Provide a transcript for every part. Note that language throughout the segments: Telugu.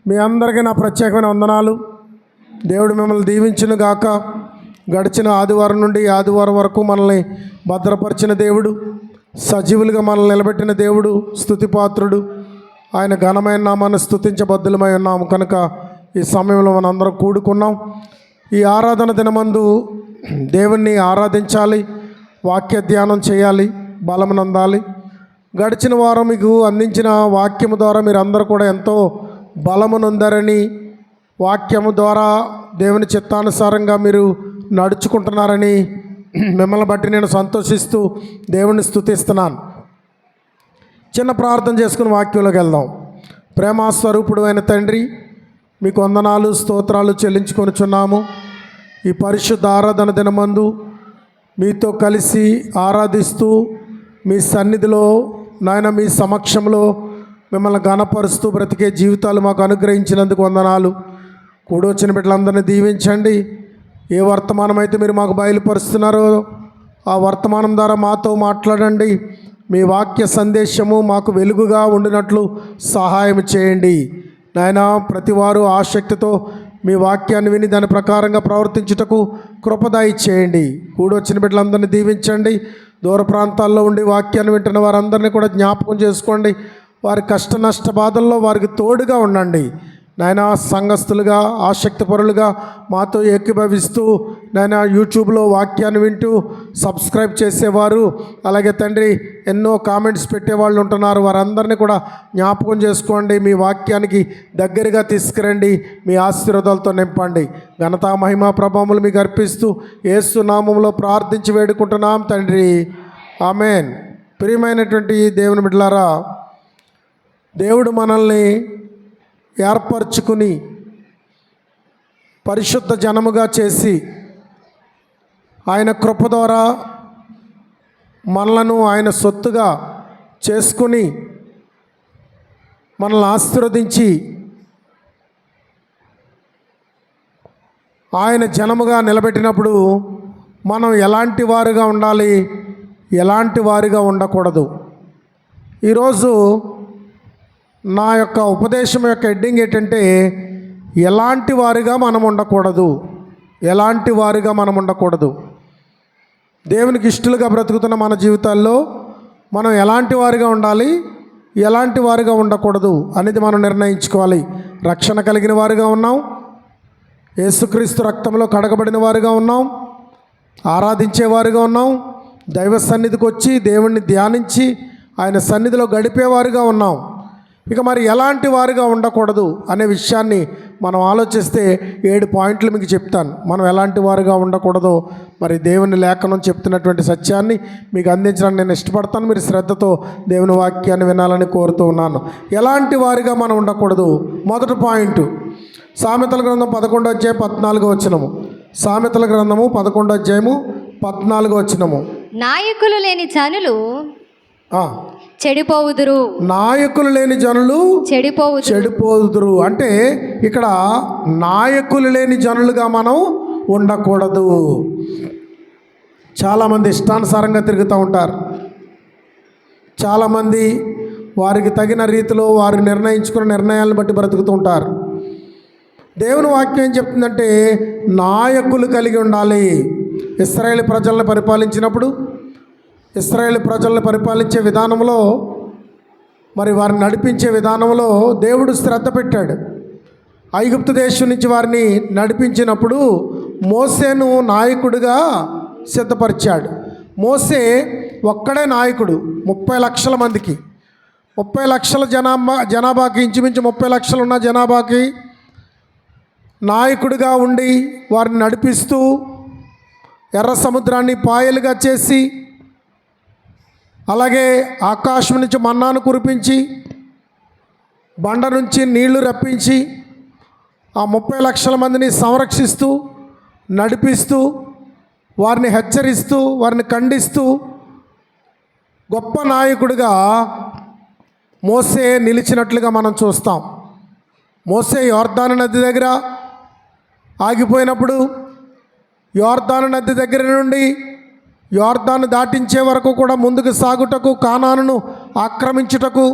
మీ అందరికీ నా ప్రత్యేకమైన వందనాలు. దేవుడు మిమ్మల్ని దీవించును గాక. గడిచిన ఆదివారం నుండి ఆదివారం వరకు మనల్ని భద్రపరిచిన దేవుడు, సజీవులుగా మనల్ని నిలబెట్టిన దేవుడు, స్తుతిపాత్రుడు. ఆయన ఘనమైన నామాన్ని స్తుతించబద్దులమై ఉన్నాము కనుక ఈ సమయంలో మనందరం కూడుకున్నాం. ఈ ఆరాధన దినమందు దేవుణ్ణి ఆరాధించాలి, వాక్య ధ్యానం చేయాలి, బలమునందాలి. గడిచిన వారం మీకు అందించిన వాక్యము ద్వారా మీరు అందరూ కూడా ఎంతో బలమునందారని, వాక్యము ద్వారా దేవుని చిత్తానుసారంగా మీరు నడుచుకుంటున్నారని మిమ్మల్ని బట్టి నేను సంతోషిస్తూ దేవుని స్తుతిస్తున్నాను. చిన్న ప్రార్థన చేసుకుని వాక్యంలోకి వెళ్దాం. ప్రేమాస్వరూపుడు అయిన తండ్రి, మీకు వందనాలు స్తోత్రాలు చెల్లించుకొనిచున్నాము. ఈ పరిశుద్ధ ఆరాధన దినమందు మీతో కలిసి ఆరాధిస్తూ మీ సన్నిధిలో నాయన మీ సమక్షంలో మిమ్మల్ని ఘనపరుస్తూ బ్రతికే జీవితాలు మాకు అనుగ్రహించినందుకు వందనాలు. కూడొచ్చిన బిడ్డలందరినీ దీవించండి. ఏ వర్తమానం అయితే మీరు మాకు బయలుపరుస్తున్నారో ఆ వర్తమానం ద్వారా మాతో మాట్లాడండి. మీ వాక్య సందేశము మాకు వెలుగుగా ఉండినట్లు సహాయం చేయండి నాయన. ప్రతివారు ఆసక్తితో మీ వాక్యాన్ని విని దాని ప్రకారంగా ప్రవర్తించుటకు కృపదాయి చేయండి. కూడొచ్చిన బిడ్డలందరినీ దీవించండి. దూర ప్రాంతాల్లో ఉండి వాక్యాన్ని వింటున్న వారందరినీ కూడా జ్ఞాపకం చేసుకోండి. వారి కష్ట నష్ట బాధల్లో వారికి తోడుగా ఉండండి నాయన. సంఘస్థులుగా ఆసక్తిపరులుగా మాతో ఏకీభవిస్తూ నాయన యూట్యూబ్లో వాక్యాన్ని వింటూ సబ్స్క్రైబ్ చేసేవారు, అలాగే తండ్రి ఎన్నో కామెంట్స్ పెట్టేవాళ్ళు ఉంటున్నారు. వారందరినీ కూడా జ్ఞాపకం చేసుకోండి. మీ వాక్యానికి దగ్గరగా తీసుకురండి. మీ ఆశీర్వాదాలతో నింపండి. ఘనతా మహిమా ప్రభావములు మీకు అర్పిస్తూ యేసు నామములో ప్రార్థించి వేడుకుంటున్నాం తండ్రి, ఆమెన్. ప్రియమైనటువంటి దేవుని బిడ్డలారా, దేవుడు మనల్ని ఏర్పరచుకుని పరిశుద్ధ జనముగా చేసి ఆయన కృప ద్వారా మనలను ఆయన సొత్తుగా చేసుకుని మనల్ని ఆశీర్వదించి ఆయన జనముగా నిలబెట్టినప్పుడు మనం ఎలాంటి వారుగా ఉండాలి, ఎలాంటి వారిగా ఉండకూడదు. ఈరోజు నా యొక్క ఉపదేశం యొక్క హెడ్డింగ్ ఏంటంటే, ఎలాంటి వారిగా మనం ఉండకూడదు, ఎలాంటి వారిగా మనం ఉండకూడదు. దేవునికి ఇష్టలుగా బ్రతుకుతున్న మన జీవితాల్లో మనం ఎలాంటి వారిగా ఉండాలి, ఎలాంటి వారిగా ఉండకూడదు అనేది మనం నిర్ణయించుకోవాలి. రక్షణ కలిగిన వారిగా ఉన్నాం, యేసుక్రీస్తు రక్తంలో కడగబడిన వారిగా ఉన్నాం, ఆరాధించేవారిగా ఉన్నాం, దైవ సన్నిధికి వచ్చి దేవుణ్ణి ధ్యానించి ఆయన సన్నిధిలో గడిపేవారుగా ఉన్నాం. ఇక మరి ఎలాంటి వారిగా ఉండకూడదు అనే విషయాన్ని మనం ఆలోచిస్తే 7 పాయింట్లు మీకు చెప్తాను. మనం ఎలాంటి వారిగా ఉండకూడదో మరి దేవుని లేఖనం చెప్తున్నటువంటి సత్యాన్ని మీకు అందించడానికి నేను ఇష్టపడతాను. మీరు శ్రద్ధతో దేవుని వాక్యాన్ని వినాలని కోరుతూ ఉన్నాను. ఎలాంటి వారిగా మనం ఉండకూడదు. మొదటి పాయింట్, సామెతల గ్రంథం 11వ అధ్యాయం 14వ వచనము. సామెతల గ్రంథము 11వ అధ్యాయము 14వ వచనము. నాయకులు లేని జనులు చెడిపోవుదురు. నాయకులు లేని జనులు చెడిపోదురు అంటే ఇక్కడ నాయకులు లేని జనులుగా మనం ఉండకూడదు. చాలామంది ఇష్టానుసారంగా తిరుగుతూ ఉంటారు. చాలామంది వారికి తగిన రీతిలో వారు నిర్ణయించుకున్న నిర్ణయాలను బట్టి బ్రతుకుతూ ఉంటారు. దేవుని వాక్యం ఏం చెప్తుందంటే నాయకులు కలిగి ఉండాలి. ఇశ్రాయేలు ప్రజలను పరిపాలించినప్పుడు ఇశ్రాయేలు ప్రజలను పరిపాలించే విధానంలో మరి వారిని నడిపించే విధానంలో దేవుడు శ్రద్ధ పెట్టాడు. ఐగుప్తు దేశం నుంచి వారిని నడిపించినప్పుడు మోసేను నాయకుడిగా సిద్ధపరిచాడు. మోసే ఒక్కడే నాయకుడు 30 లక్షల మందికి, 30 లక్షల జనాభాకి ఇంచుమించు 30 లక్షలు ఉన్న జనాభాకి నాయకుడిగా ఉండి వారిని నడిపిస్తూ ఎర్ర సముద్రాన్ని పాయలుగా చేసి, అలాగే ఆకాశం నుంచి మన్నాను కురిపించి, బండ నుంచి నీళ్లు రప్పించి ఆ 30 లక్షల మందిని సంరక్షిస్తూ నడిపిస్తూ వారిని హెచ్చరిస్తూ వారిని ఖండిస్తూ గొప్ప నాయకుడిగా మోసే నిలిచినట్లుగా మనం చూస్తాం. మోసే యోర్దాను నది దగ్గర ఆగిపోయినప్పుడు యోర్దాను నది దగ్గర నుండి యోర్దాను దాటించే వరకు కూడా ముందుకు సాగుటకు, కానానును ఆక్రమించుటకు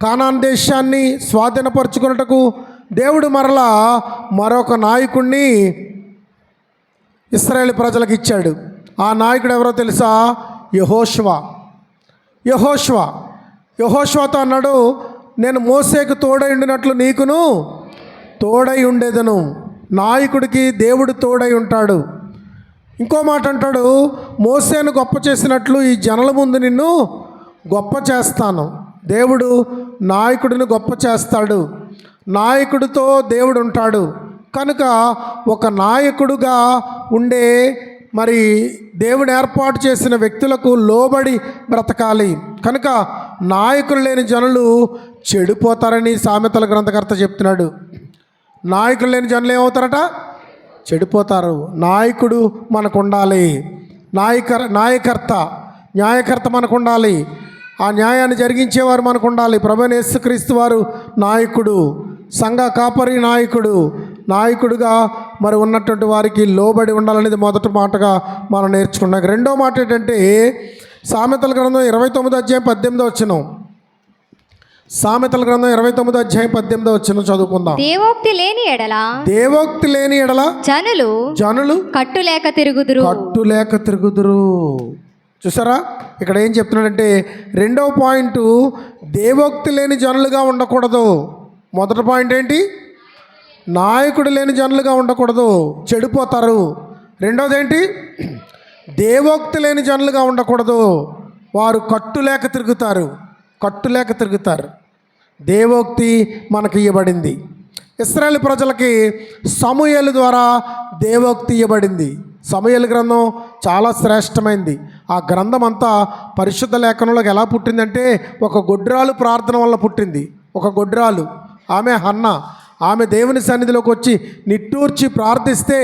కానాన్ దేశాన్ని స్వాధీనపరుచుకున్నటకు దేవుడు మరలా మరొక నాయకుడిని ఇశ్రాయేలు ప్రజలకు ఇచ్చాడు. ఆ నాయకుడు ఎవరో తెలుసా? యెహోషువ. యెహోషువతో అన్నాడు, నేను మోసేకు తోడై ఉండినట్లు నీకును తోడై ఉండేదను. నాయకుడికి దేవుడు తోడై ఉంటాడు. ఇంకో మాట అంటాడు, మోసేను గొప్ప చేసినట్లు ఈ జనుల ముందు నిన్ను గొప్ప చేస్తాను. దేవుడు నాయకుడిని గొప్ప చేస్తాడు. నాయకుడితో దేవుడు ఉంటాడు. కనుక ఒక నాయకుడుగా ఉండే మరి దేవుడు ఏర్పాటు చేసిన వ్యక్తులకు లోబడి బ్రతకాలి. కనుక నాయకులు లేని జనులు చెడిపోతారని సామెతల గ్రంథకర్త చెప్తున్నాడు. నాయకులు లేని జనులు ఏమవుతారట? చెడిపోతారు. నాయకుడు మనకు ఉండాలి. న్యాయకర్త మనకు ఉండాలి. ఆ న్యాయాన్ని జరిగించేవారు మనకు ఉండాలి. ప్రభువైన యేసుక్రీస్తు వారు నాయకుడు, సంఘ కాపరి నాయకుడుగా మరి ఉన్నటువంటి వారికి లోబడి ఉండాలనేది మొదటి మాటగా మనం నేర్చుకున్నాం. రెండో మాట ఏంటంటే సామెతల గ్రంథం 29 అధ్యాయం 18 వచనం. సామెతల గ్రంథం 29 అధ్యాయం 18 వచనం చదువుకుందాం. దేవోక్తి లేని ఎడల జనులు కట్టులేక తిరుగుదురు. చూసారా ఇక్కడ ఏం చెప్తున్నాడంటే, రెండవ పాయింట్ దేవోక్తి లేని జనులుగా ఉండకూడదు. మొదటి పాయింట్ ఏంటి? నాయకుడు లేని జనులుగా ఉండకూడదు, చెడిపోతారు. రెండవది ఏంటి? దేవోక్తి లేని జనులుగా ఉండకూడదు, వారు కట్టులేక తిరుగుతారు. దేవోక్తి మనకు ఇవ్వబడింది. ఇశ్రాయేలు ప్రజలకి సమూయేలు ద్వారా దేవోక్తి ఇవ్వబడింది. సమూయేలు గ్రంథం చాలా శ్రేష్టమైంది. ఆ గ్రంథం అంతా పరిశుద్ధ లేఖనంలోకి ఎలా పుట్టిందంటే ఒక గొడ్రాలు ప్రార్థన వల్ల పుట్టింది. ఒక గొడ్రాలు, ఆమె హన్న, ఆమె దేవుని సన్నిధిలోకి వచ్చి నిట్టూర్చి ప్రార్థిస్తే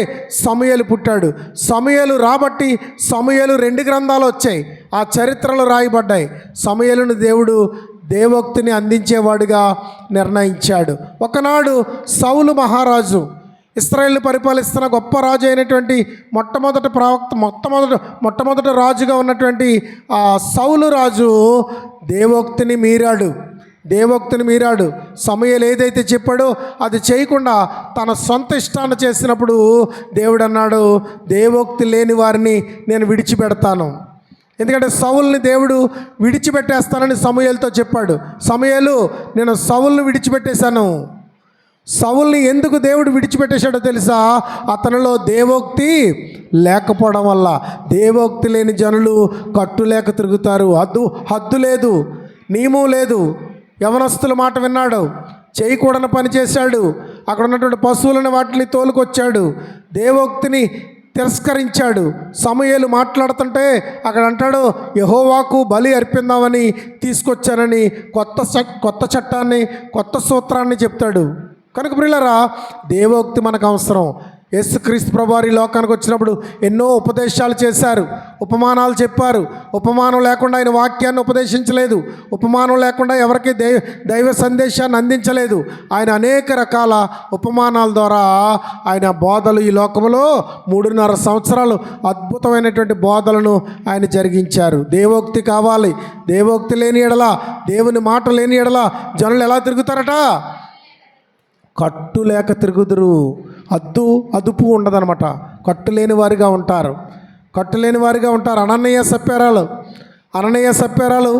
సమూయేలు పుట్టాడు. సమూయేలు రాబట్టి సమూయేలు 2 గ్రంథాలు వచ్చాయి, ఆ చరిత్రలు రాయబడ్డాయి. సమూయేలును దేవుడు దేవోక్తిని అందించేవాడుగా నిర్ణయించాడు. ఒకనాడు సౌలు మహారాజు, ఇశ్రాయేలు పరిపాలిస్తున్న గొప్ప రాజు అయినటువంటి మొట్టమొదటి రాజుగా ఉన్నటువంటి ఆ సౌలు రాజు దేవోక్తిని మీరాడు. సమూయేలు ఏదైతే చెప్పాడో అది చేయకుండా తన సొంత ఇష్టాన్ని చేసినప్పుడు దేవుడు అన్నాడు, దేవోక్తి లేని వారిని నేను విడిచిపెడతాను. ఎందుకంటే సౌలుని దేవుడు విడిచిపెట్టేస్తానని సమూయేలుతో చెప్పాడు. సమూయేలు, నేను సౌలుని విడిచిపెట్టేశాను. సౌలుని ఎందుకు దేవుడు విడిచిపెట్టేశాడో తెలుసా? అతనిలో దేవోక్తి లేకపోవడం వల్ల. దేవోక్తి లేని జనులు కట్టులేక తిరుగుతారు. హద్దు లేదు, నియమం లేదు. యవనస్తుల మాట విన్నాడు, చేయకూడని పని చేశాడు. అక్కడ ఉన్నటువంటి పశువులను వాటిని తోలుకొచ్చాడు. దేవోక్తిని తిరస్కరించాడు. సమూయేలు మాట్లాడుతుంటే అక్కడ అంటాడు, యెహోవాకు బలి అర్పిందామని తీసుకొచ్చానని కొత్త చట్టాన్ని, కొత్త సూత్రాన్ని చెప్తాడు. కనుక ప్రియులారా, దేవోక్తి మనకు అవసరం. యేసుక్రీస్తు ప్రభువారు ఈ లోకానికి వచ్చినప్పుడు ఎన్నో ఉపదేశాలు చేశారు, ఉపమానాలు చెప్పారు. ఉపమానం లేకుండా ఆయన వాక్యాన్ని ఉపదేశించలేదు. ఉపమానం లేకుండా ఎవరికి దైవ సందేశాన్ని అందించలేదు. ఆయన అనేక రకాల ఉపమానాల ద్వారా ఆయన బోధలు ఈ లోకంలో 3.5 సంవత్సరాలు అద్భుతమైనటువంటి బోధలను ఆయన జరిగించారు. దేవోక్తి కావాలి. దేవోక్తి లేని ఎడల, దేవుని మాట లేని ఎడల జనులు ఎలా తిరుగుతారట? కట్టులేక తిరుగుదురు. అదుపు ఉండదనమాట. కట్టులేని వారిగా ఉంటారు. అననీయ సప్పెరాలు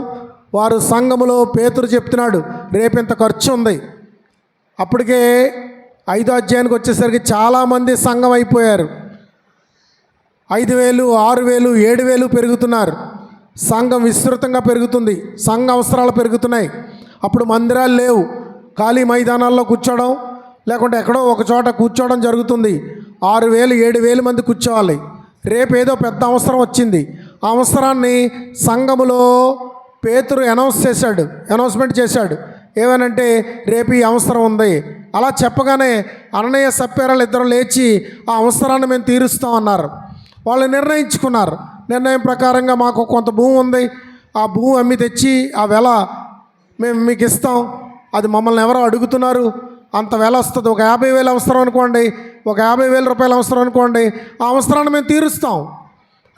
వారు సంఘములో పేతురు చెప్తున్నాడు, రేపింత ఖర్చు ఉంది. అప్పటికే 5వ అధ్యాయానికి వచ్చేసరికి చాలామంది సంఘం అయిపోయారు. 5,000, 6,000, 7,000 పెరుగుతున్నారు. సంఘం విస్తృతంగా పెరుగుతుంది. సంఘ అవసరాలు పెరుగుతున్నాయి. అప్పుడు మందిరాలు లేవు, ఖాళీ మైదానాల్లో కూర్చోవడం, లేకుంటే ఎక్కడో ఒక చోట కూర్చోవడం జరుగుతుంది. 6,000, 7,000 మంది కూర్చోవాలి. రేపు ఏదో పెద్ద అవసరం వచ్చింది. ఆ అవసరాన్ని సంఘములో పేతురు అనౌన్స్మెంట్ చేశాడు. ఏమనంటే, రేపు ఈ అవసరం ఉంది. అలా చెప్పగానే అననీయ సప్ఫీరాలు ఇద్దరు లేచి ఆ అవసరాన్ని మేము తీరుస్తాం అన్నారు. వాళ్ళు నిర్ణయించుకున్నారు. నిర్ణయం ప్రకారంగా మాకు కొంత భూమి ఉంది, ఆ భూమి అమ్మి తెచ్చి ఆ వెల మేము మీకు ఇస్తాం. అది మమ్మల్ని ఎవరో అడుగుతున్నారు, అంత వెల వస్తుంది. ఒక 50,000 అవసరం అనుకోండి, ఒక 50,000 రూపాయలు అవసరం అనుకోండి, ఆ అవసరాన్ని మేము తీరుస్తాం.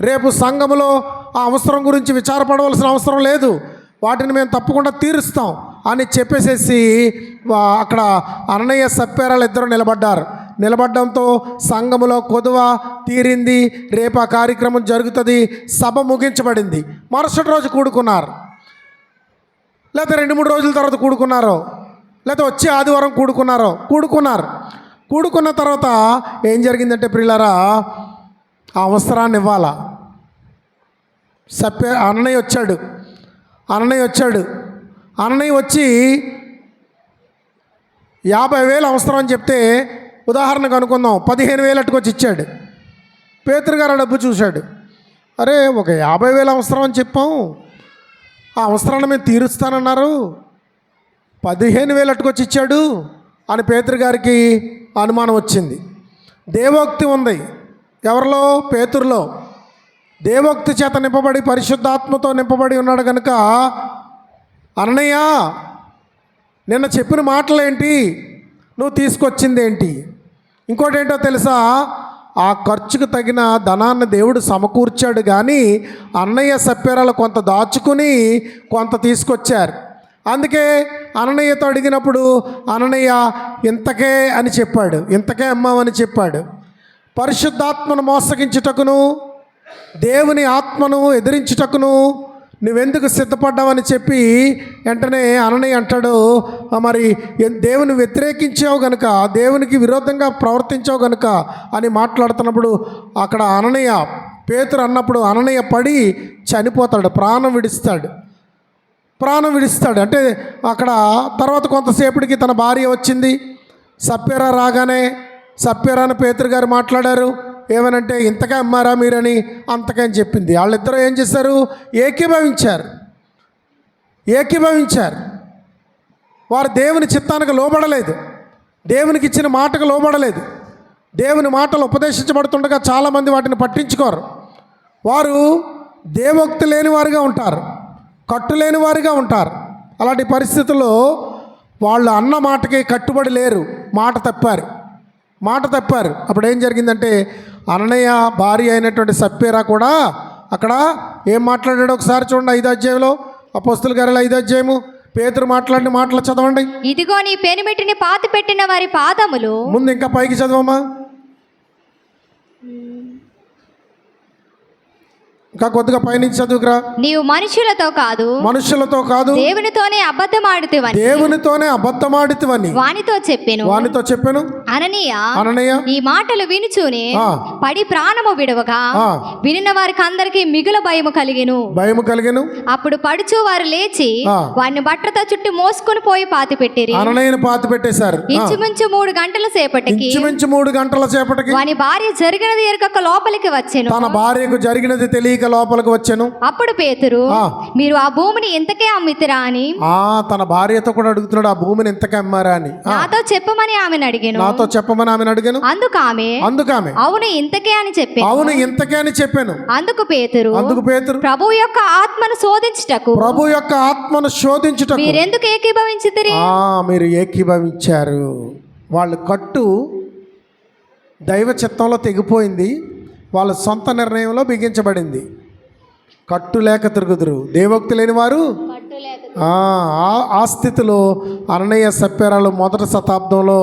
రేపు సంఘములో ఆ అవసరం గురించి విచారపడవలసిన అవసరం లేదు. వాటిని మేము తప్పకుండా తీరుస్తాం అని చెప్పేసేసి అక్కడ అననీయ సప్ఫీరాలు ఇద్దరు నిలబడ్డంతో సంఘములో కొదువ తీరింది. రేపు ఆ కార్యక్రమం జరుగుతుంది. సభ ముగించబడింది. మరుసటి రోజు కూడుకున్నారు, లేకపోతే 2-3 రోజుల తర్వాత కూడుకున్నారో, లేకపోతే వచ్చే ఆదివారం కూడుకున్న తర్వాత ఏం జరిగిందంటే ప్రియులారా, ఆ అవసరాన్ని ఇవ్వాలా. అననీయ వచ్చి 50,000 అవసరం అని చెప్తే, ఉదాహరణకు అనుకుందాం 15,000 అట్టుకొచ్చి ఇచ్చాడు. పేతురు గారు ఆ డబ్బు చూశాడు. అరే, ఒక 50,000 అవసరం అని చెప్పాం, ఆ అవసరాన్ని మేము తీరుస్తానన్నారు, 15,000 అట్టుకొచ్చి ఇచ్చాడు అని పేతురు గారికి అనుమానం వచ్చింది. దేవోక్తి ఉంది ఎవరిలో? పేతురులో. దేవోక్తి చేత నింపబడి పరిశుద్ధాత్మతో నింపబడి ఉన్నాడు కనుక, అననీయ నిన్న చెప్పిన మాటలేంటి, నువ్వు తీసుకొచ్చింది ఏంటి? ఇంకోటి ఏంటో తెలుసా, ఆ ఖర్చుకు తగిన ధనాన్ని దేవుడు సమకూర్చాడు. కానీ అన్నయ్య సప్ఫీరాలు కొంత దాచుకుని కొంత తీసుకొచ్చారు. అందుకే అననీయతో అడిగినప్పుడు అననీయ ఇంతకే అని చెప్పాడు, ఇంతకే అమ్మావని చెప్పాడు. పరిశుద్ధాత్మను మోసగించుటకును దేవుని ఆత్మను ఎదిరించుటకును నువ్వెందుకు సిద్ధపడ్డావని చెప్పి వెంటనే అననీయ అంటాడు, మరి దేవుని వ్యతిరేకించావు గనుక, దేవునికి విరోధంగా ప్రవర్తించావు గనుక అని మాట్లాడుతున్నప్పుడు అక్కడ అననీయ పేతురు అన్నప్పుడు అననీయ పడి చనిపోతాడు, ప్రాణం విడిస్తాడు. అంటే అక్కడ తర్వాత కొంతసేపటికి తన భార్య వచ్చింది. సప్ఫీరా రాగానే సప్ఫీరాని పేతురు గారు మాట్లాడారు. ఏమనంటే, ఇంతగా అమ్మారా మీరని, అంతకని చెప్పింది. వాళ్ళిద్దరూ ఏం చేశారు? ఏకీభవించారు. వారు దేవుని చిత్తానికి లోబడలేదు, దేవునికి ఇచ్చిన మాటకు లోబడలేదు. దేవుని మాటలు ఉపదేశించబడుతుండగా చాలామంది వాటిని పట్టించుకోరు. వారు దేవోక్తి లేని వారిగా ఉంటారు, కట్టు లేని వారిగా ఉంటారు. అలాంటి పరిస్థితుల్లో వాళ్ళు అన్న మాటకి కట్టుబడి లేరు, మాట తప్పారు. అప్పుడు ఏం జరిగిందంటే, అననీయ భార్య అయినటువంటి సప్ఫీరా కూడా అక్కడ ఏం మాట్లాడాడో ఒకసారి చూడండి. 5వ అధ్యాయంలో, అపోస్తలుల కార్యాలు 5వ అధ్యాయము, పేతురు మాట్లాడిన మాటలు చదవండి. ఇదిగో నీ పెనిమిటిని పాతి పెట్టిన వారి పాదములు. ముందు ఇంకా పైకి చదవమ్మా, ఇంకా కొద్దిగా పైనుంచి చదువుకురా. నీవు మనుషులతో కాదు దేవునితోనే అబద్ధమాడితివని వానితో చెప్పెను. అననీయ ఈ మాటలు వినుచూనే పడి ప్రాణము విడవగా వినిన వారికి అందరికి మిగుల భయము కలిగెను. అప్పుడు పడుచు వారు లేచి వారిని బట్టతో చుట్టి మోసుకొని పోయి పాతి పెట్టిరి. అననీయను పాతి పెట్టేశారు. ఇంచుమించు 3 గంటల సేపటికి వాని భార్య జరిగినది ఎరుగక లోపలికి వచ్చెను. తన భార్యకు జరిగినది తెలియక లోపలికి వచ్చాను. అప్పుడు పేతురు, మీరు ఆ భూమిని ఎంతకే అమ్మితిరా అని తన భార్యతో కూడా అడుగుతున్నాడు, ఆ భూమిని ఎంతకే అమ్మారా అని. నాతో చెప్పమని ఆమెను అడిగాను. అందుకు ఆమె అవును ఇంతకే అని చెప్పాను. అందుకు పేతురు ప్రభు యొక్క ఆత్మను శోధించుటకు మీరెందుకు ఏకీభవించితిరి? మీరు ఏకీభవించారు. వాళ్ళు కట్టు దైవ చిత్తంలో తెగిపోయింది, వాళ్ళ సొంత నిర్ణయంలో బిగించబడింది. కట్టు లేక తిరుగుదురు, దేవోక్తి లేని వారు. ఆ స్థితిలో అననీయ సప్ఫీరాలు 1వ శతాబ్దంలో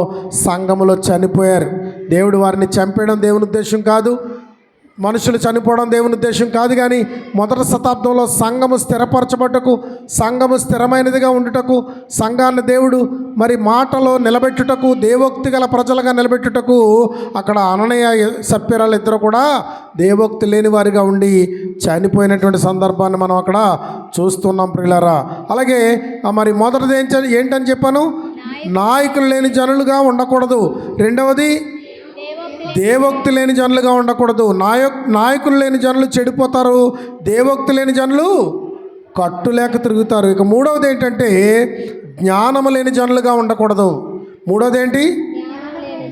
సంఘములో చనిపోయారు. దేవుడు వారిని చంపేయడం దేవుని ఉద్దేశం కాదు, మనుషులు చనిపోవడం దేవుని ఉద్దేశం కాదు. కానీ 1వ శతాబ్దంలో సంఘము స్థిరపరచబట్టుకు, సంఘము స్థిరమైనదిగా ఉండుటకు, సంఘాన్ని దేవుడు మరి మాటలో నిలబెట్టుటకు, దేవోక్తి గల ప్రజలుగా నిలబెట్టుటకు అక్కడ అననీయ సప్ఫీరాలు ఇద్దరు కూడా దేవోక్తి లేని వారిగా ఉండి చనిపోయినటువంటి సందర్భాన్ని మనం అక్కడ చూస్తున్నాం ప్రియులారా. అలాగే మరి మొదటిది ఏంటని చెప్పాను, నాయకులు లేని జనులుగా ఉండకూడదు. రెండవది దేవోక్తి లేని జనులుగా ఉండకూడదు. నాయకులు లేని జనులు చెడిపోతారు, దేవోక్తి లేని జనులు కట్టులేక తిరుగుతారు. ఇక మూడవది ఏంటంటే జ్ఞానము లేని జనులుగా ఉండకూడదు. మూడవది ఏంటి?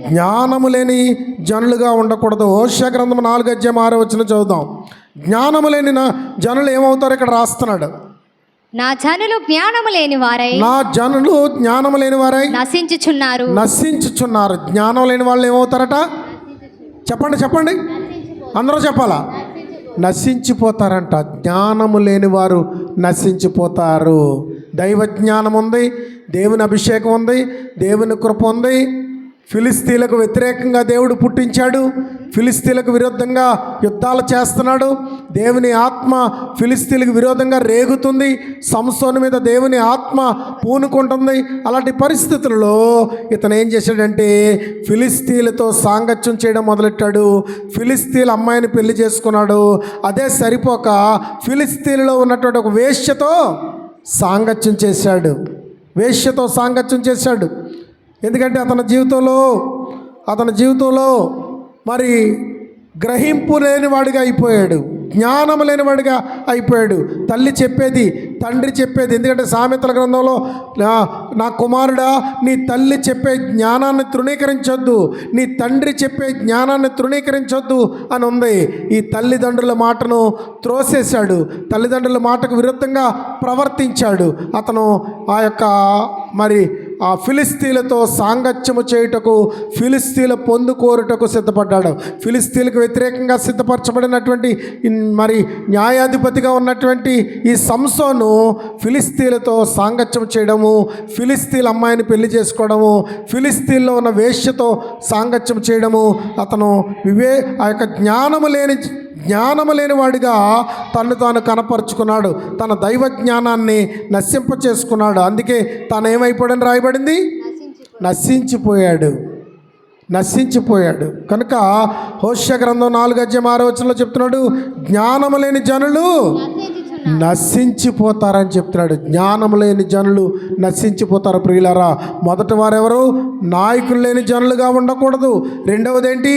జ్ఞానము లేని జనులుగా ఉండకూడదు. హోషేయ గ్రంథం 4వ అధ్యాయం 6వ వచనం చదువుదాం. జ్ఞానము లేని జనులు ఏమవుతారు ఇక్కడ రాస్తున్నాడు. నా జనులు జ్ఞానము లేని వారై నశించుచున్నారు. జ్ఞానం లేని వాళ్ళు ఏమవుతారట? చెప్పండి, అందరూ చెప్పాలా? నశించిపోతారంట. జ్ఞానము లేని వారు నశించిపోతారు. దైవ జ్ఞానం ఉంది, దేవుని అభిషేకం ఉంది, దేవుని కృప ఉంది. ఫిలిస్తీన్లకు వ్యతిరేకంగా దేవుడు పుట్టించాడు. ఫిలిస్తీన్లకు విరుద్ధంగా యుద్ధాలు చేస్తున్నాడు. దేవుని ఆత్మ ఫిలిస్తీన్లకు విరోధంగా రేగుతుంది. సంసోను మీద దేవుని ఆత్మ పూనుకుంటుంది. అలాంటి పరిస్థితులలో ఇతను ఏం చేశాడంటే ఫిలిస్తీన్లతో సాంగత్యం చేయడం మొదలెట్టాడు. ఫిలిస్తీన్ అమ్మాయిని పెళ్లి చేసుకున్నాడు. అదే సరిపోక ఫిలిస్తీన్లో ఉన్నటువంటి ఒక వేశ్యతో సాంగత్యం చేశాడు. ఎందుకంటే అతని జీవితంలో మరి గ్రహింపు లేనివాడిగా అయిపోయాడు, జ్ఞానం లేనివాడిగా అయిపోయాడు. తల్లి చెప్పేది, తండ్రి చెప్పేది. ఎందుకంటే సామెతల గ్రంథంలో నా కుమారుడా, నీ తల్లి చెప్పే జ్ఞానాన్ని తృణీకరించొద్దు, నీ తండ్రి చెప్పే జ్ఞానాన్ని తృణీకరించొద్దు అని ఉంది. ఈ తల్లిదండ్రుల మాటను త్రోసేశాడు, తల్లిదండ్రుల మాటకు విరుద్ధంగా ప్రవర్తించాడు. అతను ఆ ఫిలిస్తీన్లతో సాంగత్యము చేయుటకు, ఫిలిస్తీన్ల పొందు కోరుటకు సిద్ధపడ్డాడు. ఫిలిస్తీన్లకు వ్యతిరేకంగా సిద్ధపరచబడినటువంటి మరి న్యాయాధిపతిగా ఉన్నటువంటి ఈ సంసోను ఫిలిస్తీన్లతో సాంగత్యం చేయడము, ఫిలిస్తీన్ అమ్మాయిని పెళ్లి చేసుకోవడము, ఫిలిస్తీన్లో ఉన్న వేశ్యతో సాంగత్యం చేయడము, అతను జ్ఞానము లేని వాడిగా తను తాను కనపరుచుకున్నాడు. తన దైవ జ్ఞానాన్ని నశింప చేసుకున్నాడు. అందుకే తాను ఏమైపోయాడని రాయబడింది, నశించిపోయాడు. కనుక హోషేయ గ్రంథం 4:6 చెప్తున్నాడు, జ్ఞానము లేని జనులు నశించిపోతారని చెప్తున్నాడు. జ్ఞానము లేని జనులు నశించిపోతారు. ప్రియులారా, మొదటి వారెవరు? నాయకులు లేని జనులుగా ఉండకూడదు. రెండవది ఏంటి?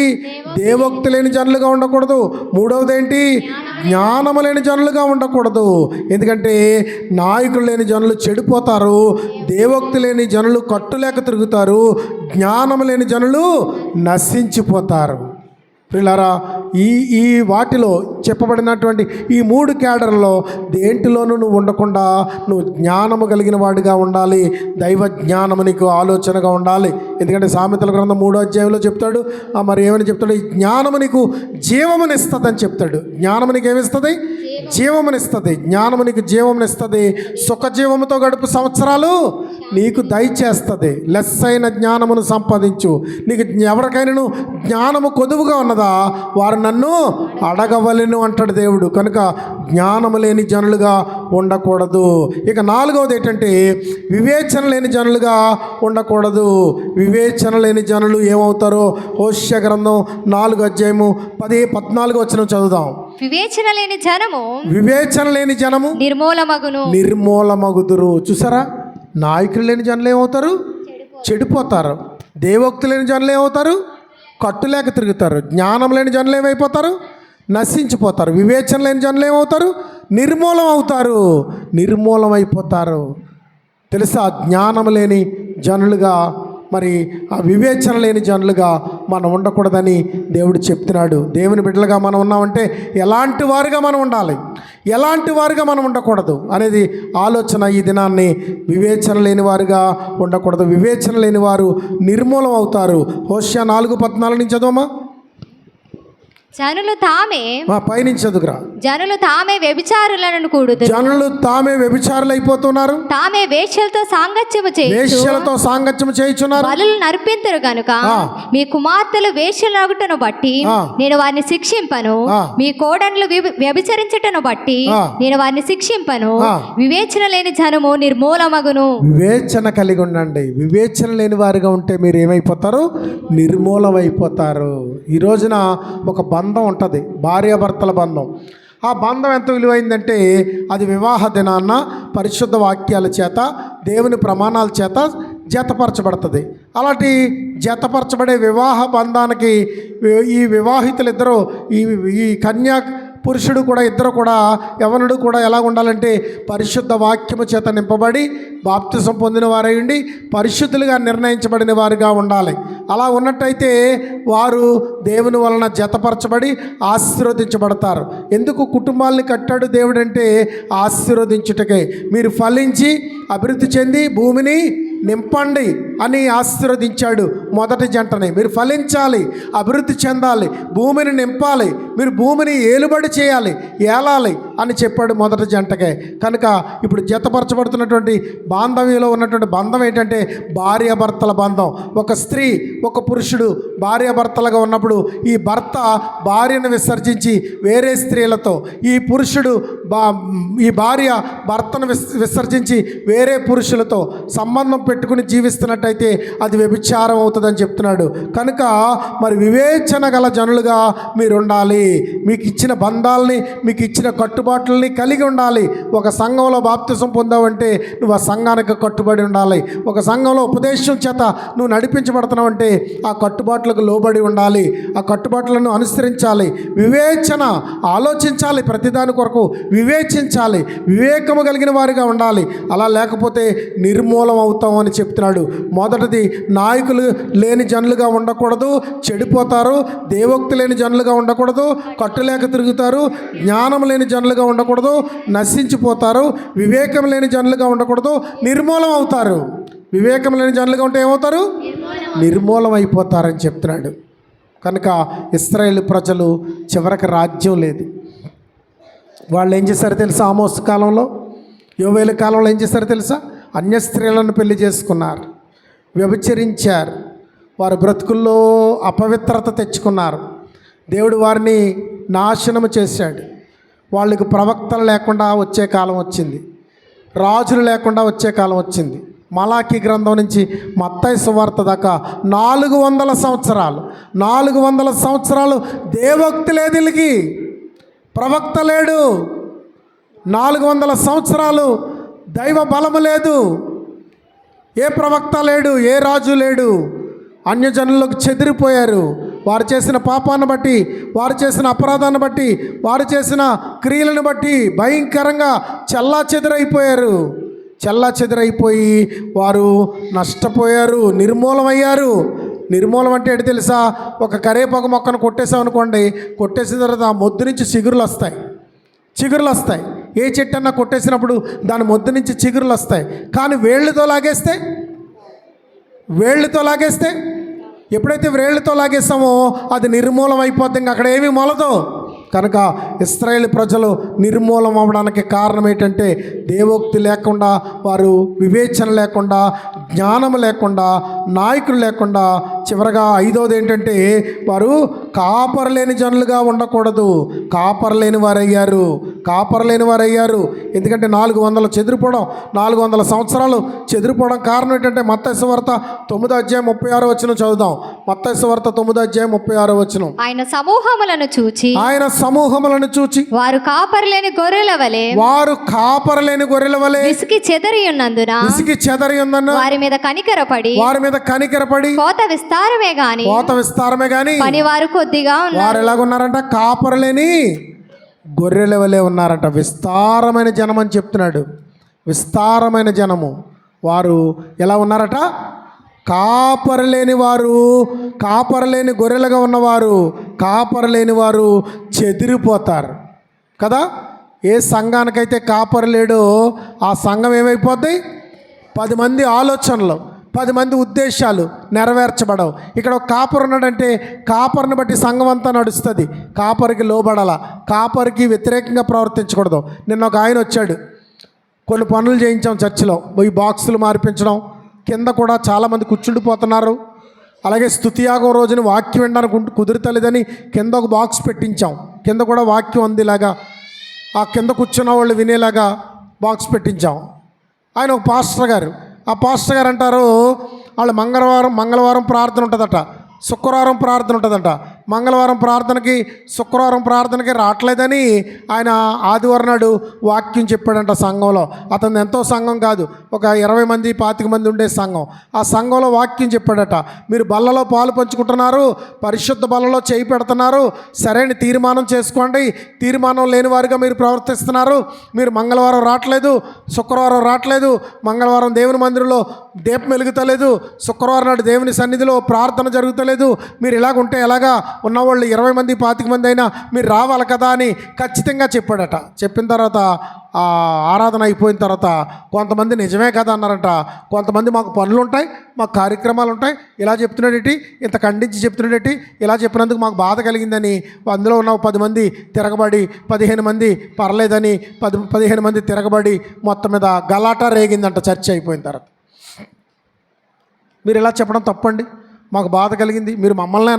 దేవోక్తి లేని జనులుగా ఉండకూడదు. మూడవది ఏంటి? జ్ఞానము లేని జనులుగా ఉండకూడదు. ఎందుకంటే నాయకులు లేని జనులు చెడిపోతారు, దేవోక్తి లేని జనులు కట్టులేక తిరుగుతారు, జ్ఞానము లేని జనులు నశించిపోతారు. ప్రియులారా, ఈ వాటిలో చెప్పబడినటువంటి ఈ 3 క్యాడర్లో దేంటిలోనూ నువ్వు ఉండకుండా నువ్వు జ్ఞానము కలిగిన వాడిగా ఉండాలి. దైవ జ్ఞానము నీకు ఆలోచనగా ఉండాలి. ఎందుకంటే సామెతల గ్రంథం 3వ అధ్యాయంలో చెప్తాడు, మరి ఏమని చెప్తాడు? ఈ జ్ఞానము నీకు జీవమునిస్తుంది అని చెప్తాడు. జ్ఞానము నీకు ఏమిస్తుంది? జీవమునిస్తుంది. జ్ఞానము నీకు జీవమునిస్తుంది. సుఖజీవముతో గడుపు సంవత్సరాలు నీకు దయచేస్తుంది. లెస్సైన జ్ఞానమును సంపాదించు. నీకు ఎవరికైనా జ్ఞానము కొదువుగా ఉన్నదా, వారు నన్ను అడగవలెను అంటాడు దేవుడు. కనుక జ్ఞానము లేని జనులుగా ఉండకూడదు. ఇక 4వది ఏంటంటే వివేచన లేని జనులుగా ఉండకూడదు. వివేచన లేని జనులు ఏమవుతారో హోషేయ గ్రంథం 4:10-14 చదువుదాం. వివేచన లేని జనము నిర్మూలమగుదురు. చూసారా, నాయకులు లేని జనులు ఏమవుతారు? చెడిపోతారు. దేవోక్తి లేని జనులు ఏమవుతారు? కట్టులేక తిరుగుతారు. జ్ఞానం లేని జనులు ఏమైపోతారు? నశించిపోతారు. వివేచన లేని జనులు ఏమవుతారు? నిర్మూలమైపోతారు. తెలుసా, జ్ఞానం లేని జనులుగా, మరి ఆ వివేచన లేని జనులుగా మనం ఉండకూడదని దేవుడు చెప్తున్నాడు. దేవుని బిడ్డలుగా మనం ఉన్నామంటే ఎలాంటి వారుగా మనం ఉండాలి, ఎలాంటి వారుగా మనం ఉండకూడదు అనేది ఆలోచన. ఈ దినాన్ని వివేచన లేని వారుగా ఉండకూడదు. వివేచన లేని వారు నిర్మూలం అవుతారు. హోషేయ 4:14 చదవమా. జనులు తామే పైనుంచి చదువుకురా. జనులు తామే వ్యభిచారులను కూడుదురు. జనులు తామే వ్యభిచారులు అయిపోతున్నారు. తామే వేశ్యలతో సాంగత్యము చేయుచున్నారు. బలులు నర్పింతురు గనుక మీ కుమార్తెలు వేశ్యలగుటను బట్టి నేను వారిని శిక్షింపను. మీ కోడన్లు వ్యభిచరించుటను బట్టి నేను వారిని శిక్షింపను. వివేచన లేని జనము నిర్మూలమగును. వివేచన కలిగి ఉండండి. వివేచన లేని వారిగా ఉంటే మీరు ఏమైపోతారు? నిర్మూలమైపోతారు. ఈ రోజున ఒక బంధం ఉంటుంది, భార్యాభర్తల బంధం. ఆ బంధం ఎంత విలువైందంటే అది వివాహ దినాన్న పరిశుద్ధ వాక్యాల చేత, దేవుని ప్రమాణాల చేత జతపరచబడుతుంది. అలాంటి జతపరచబడే వివాహ బంధానికి ఈ వివాహితులిద్దరూ, ఈ కన్యా పురుషుడు కూడా, ఇద్దరు కూడా, యవనుడు కూడా ఎలా ఉండాలంటే పరిశుద్ధ వాక్యము చేత నింపబడి బాప్తిసం పొందిన వారై ఉండి పరిశుద్ధులుగా నిర్ణయించబడిన వారుగా ఉండాలి. అలా ఉన్నట్టయితే వారు దేవుని వలన జతపరచబడి ఆశీర్వదించబడతారు. ఎందుకు కుటుంబాలని కట్టాడు దేవుడు అంటే ఆశీర్వదించుటకే. మీరు ఫలించి అభివృద్ధి చెంది భూమిని నింపండి అని ఆశీర్వదించాడు మొదటి జంటని. మీరు ఫలించాలి, అభివృద్ధి చెందాలి, భూమిని నింపాలి, మీరు భూమిని ఏలుబడి చేయాలి, ఏలాలి అని చెప్పాడు మొదటి జంటకే. కనుక ఇప్పుడు జతపరచబడుతున్నటువంటి బాంధవ్యంలో ఉన్నటువంటి బంధం ఏంటంటే భార్యాభర్తల బంధం. ఒక స్త్రీ ఒక పురుషుడు భార్యాభర్తలుగా ఉన్నప్పుడు ఈ భర్త భార్యను విసర్జించి వేరే స్త్రీలతో, ఈ పురుషుడు ఈ భార్య భర్తను విసర్జించి వేరే పురుషులతో సంబంధం పెట్టుకుని జీవిస్తున్నట్టయితే అది వ్యభిచారం అవుతుందని చెప్తున్నాడు. కనుక మరి వివేచన గల జనులుగా మీరు ఉండాలి. మీకు ఇచ్చిన బంధాలని, మీకు ఇచ్చిన కట్టుబాట్లని కలిగి ఉండాలి. ఒక సంఘంలో బాప్తిసం పొందావంటే నువ్వు ఆ సంఘానికి కట్టుబడి ఉండాలి. ఒక సంఘంలో ఉపదేశం చేత నువ్వు నడిపించబడుతున్నావంటే ఆ కట్టుబాట్లకు లోబడి ఉండాలి, ఆ కట్టుబాట్లను అనుసరించాలి. వివేచన, ఆలోచించాలి, ప్రతిదాని కొరకు వివేచించాలి, వివేకము కలిగిన వారిగా ఉండాలి. అలా లేకపోతే నిర్మూలం అవుతామని చెప్తున్నాడు. మొదటిది, నాయకులు లేని జనులుగా ఉండకూడదు, చెడిపోతారు. దేవోక్తి లేని జనులుగా ఉండకూడదు, కట్టులేక తిరుగుతారు. జ్ఞానం లేని జనులుగా ఉండకూడదు, నశించిపోతారు. వివేకం లేని జనులుగా ఉండకూడదు, నిర్మూలం అవుతారు. వివేకం లేని జనులుగా ఉంటే ఏమవుతారు? నిర్మూలం అయిపోతారని చెప్తున్నాడు. కనుక ఇశ్రాయేలు ప్రజలు చివరికి రాజ్యం లేదు. వాళ్ళు ఏం చేశారో తెలుసా? ఆమోస్ కాలంలో, యోవేలు కాలంలో ఏం చేశారో తెలుసా? అన్య స్త్రీలను పెళ్లి చేసుకున్నారు, వ్యభిచరించారు, వారి బ్రతుకుల్లో అపవిత్రత తెచ్చుకున్నారు. దేవుడు వారిని నాశనము చేశాడు. వాళ్ళకి ప్రవక్తలు లేకుండా వచ్చే కాలం వచ్చింది, రాజులు లేకుండా వచ్చే కాలం వచ్చింది. మలాకీ గ్రంథం నుంచి మత్తయి సువార్త దాకా 400 సంవత్సరాలు, 400 సంవత్సరాలు దేవోక్తి లేదు, వీళ్ళకి ప్రవక్త లేడు. 400 సంవత్సరాలు దైవ బలము లేదు, ఏ ప్రవక్త లేడు, ఏ రాజు లేడు. అన్యజనులకు చెదిరిపోయారు. వారు చేసిన పాపాన్ని బట్టి, వారు చేసిన అపరాధాన్ని బట్టి, వారు చేసిన క్రియలను బట్టి భయంకరంగా చెల్లాచెదురైపోయారు. చెల్లాచెదురైపోయి వారు నష్టపోయారు, నిర్మూలమయ్యారు. నిర్మూలం అంటే ఏంటి తెలుసా? ఒక కరివేపాకు మొక్కను కొట్టేసామనుకోండి, కొట్టేసిన తర్వాత ఆ మొద్దు నుంచి చిగురులు వస్తాయి, చిగురులు వస్తాయి. ఏ చెట్టు అన్నా కొట్టేసినప్పుడు దాని మొద్దు నుంచి చిగురులు వస్తాయి. కానీ వేళ్ళతో లాగేస్తే, వేళ్ళతో లాగేస్తే, ఎప్పుడైతే వేళ్ళతో లాగేస్తామో అది నిర్మూలం అయిపోద్ది, ఇంకా అక్కడ ఏమీ మొలదు. కనుక ఇశ్రాయేలు ప్రజలు నిర్మూలం అవ్వడానికి కారణం ఏంటంటే దేవోక్తి లేకుండా, వారు వివేచన లేకుండా, జ్ఞానం లేకుండా, నాయకులు లేకుండా, చివరగా ఐదవది ఏంటంటే వారు కాపరలేని జనులుగా ఉండకూడదు. కాపరలేని వారయ్యారు, కాపరలేని వారయ్యారు. ఎందుకంటే 400 చెదిరిపోవడం, 400 సంవత్సరాలు చెదిరిపోవడం కారణం ఏంటంటే మత్తయి సువార్త 9:36 చదువుదాం. మత్తయి సువార్త 9:36. ఆయన సమూహములను చూచి, ఆయన సమూహములను చూచి వారు కాపరలేని గొర్రెల వలె, వారు కాపరలేని గొర్రెల వలె విసికి చెదరి ఉన్నందున, విసికి చెదరి ఉన్నందున వారి మీద కనికరపడి, వారి మీద కనికరపడి, కోత విస్తారమే గాని, కోత విస్తారమే గాని పనివారు కొద్దిగా ఉన్నారు. వారు ఎలాగున్నారంట? కాపరలేని గొర్రెల వలె ఉన్నారంట. విస్తారమైన జనం అని చెప్తున్నాడు. విస్తారమైన జనము. వారు ఎలా ఉన్నారట? కాపరలేని వారు, కాపరలేని గొర్రెలుగా ఉన్నవారు, కాపరలేని వారు చెదిరిపోతారు కదా. ఏ సంఘానికైతే కాపరి లేడో ఆ సంఘం ఏమైపోద్ది? 10 మంది ఆలోచనలు, 10 మంది ఉద్దేశాలు నెరవేర్చబడవు. ఇక్కడ ఒక కాపరు ఉన్నాడంటే కాపరిని బట్టి సంఘం అంతా నడుస్తుంది. కాపరికి లోబడాల, కాపరికి వ్యతిరేకంగా ప్రవర్తించకూడదు. నిన్న ఒక ఆయన వచ్చాడు, కొన్ని పనులు చేయించాం చర్చిలో, ఈ బాక్సులు మార్పించడం, కింద కూడా చాలామంది కూర్చుండిపోతున్నారు. అలాగే స్తుతియాగం రోజున వాక్యం వినడానికి కుదురుతలేదని కింద ఒక బాక్స్ పెట్టించాం. కింద కూడా వాక్యం అందిలాగా, ఆ కింద కూర్చున్న వాళ్ళు వినేలాగా బాక్స్ పెట్టించాం. ఆయన ఒక పాస్టర్ గారు, ఆ పాస్టర్ గారు అంటారు వాళ్ళు మంగళవారం ప్రార్థన ఉంటుందట, శుక్రవారం ప్రార్థన ఉంటుందంట. మంగళవారం ప్రార్థనకి, శుక్రవారం ప్రార్థనకి రావట్లేదని ఆయన ఆదివారం నాడు వాక్యం చెప్పాడంట సంఘంలో. అతను ఎంతో సంఘం కాదు, ఒక 20 మంది 25 మంది ఉండే సంఘం. ఆ సంఘంలో వాక్యం చెప్పాడట, మీరు బల్లలో పాలు పంచుకుంటున్నారు, పరిశుద్ధ బల్లలో చేయి పెడుతున్నారు, సరైన తీర్మానం చేసుకోండి, తీర్మానం లేని వారిగా మీరు ప్రవర్తిస్తున్నారు, మీరు మంగళవారం రావట్లేదు, శుక్రవారం రావట్లేదు, మంగళవారం దేవుని మందిరంలో దీపం వెలుగుతలేదు, శుక్రవారం నాడు దేవుని సన్నిధిలో ప్రార్థన జరుగుతలేదు, లేదు, మీరు ఇలాగుంటే ఎలాగా, ఉన్నవాళ్ళు 20 మంది 25 మంది అయినా మీరు రావాలి కదా అని ఖచ్చితంగా చెప్పాడట. చెప్పిన తర్వాత ఆ ఆరాధన అయిపోయిన తర్వాత కొంతమంది నిజమే కదా అన్నారట. కొంతమంది మాకు పనులు ఉంటాయి, మాకు కార్యక్రమాలు ఉంటాయి, ఇలా చెప్తున్నాడేటి, ఇంత ఖండించి చెప్తున్నాడేటి, ఇలా చెప్పినందుకు మాకు బాధ కలిగిందని అందులో ఉన్న 10 మంది తిరగబడి 15 మంది పర్లేదని 15 మంది తిరగబడి మొత్తం మీద గలాటా రేగిందంట చర్చ అయిపోయిన తర్వాత. మీరు ఇలా చెప్పడం తప్పండి, మాకు బాధ కలిగింది, మీరు మమ్మల్ని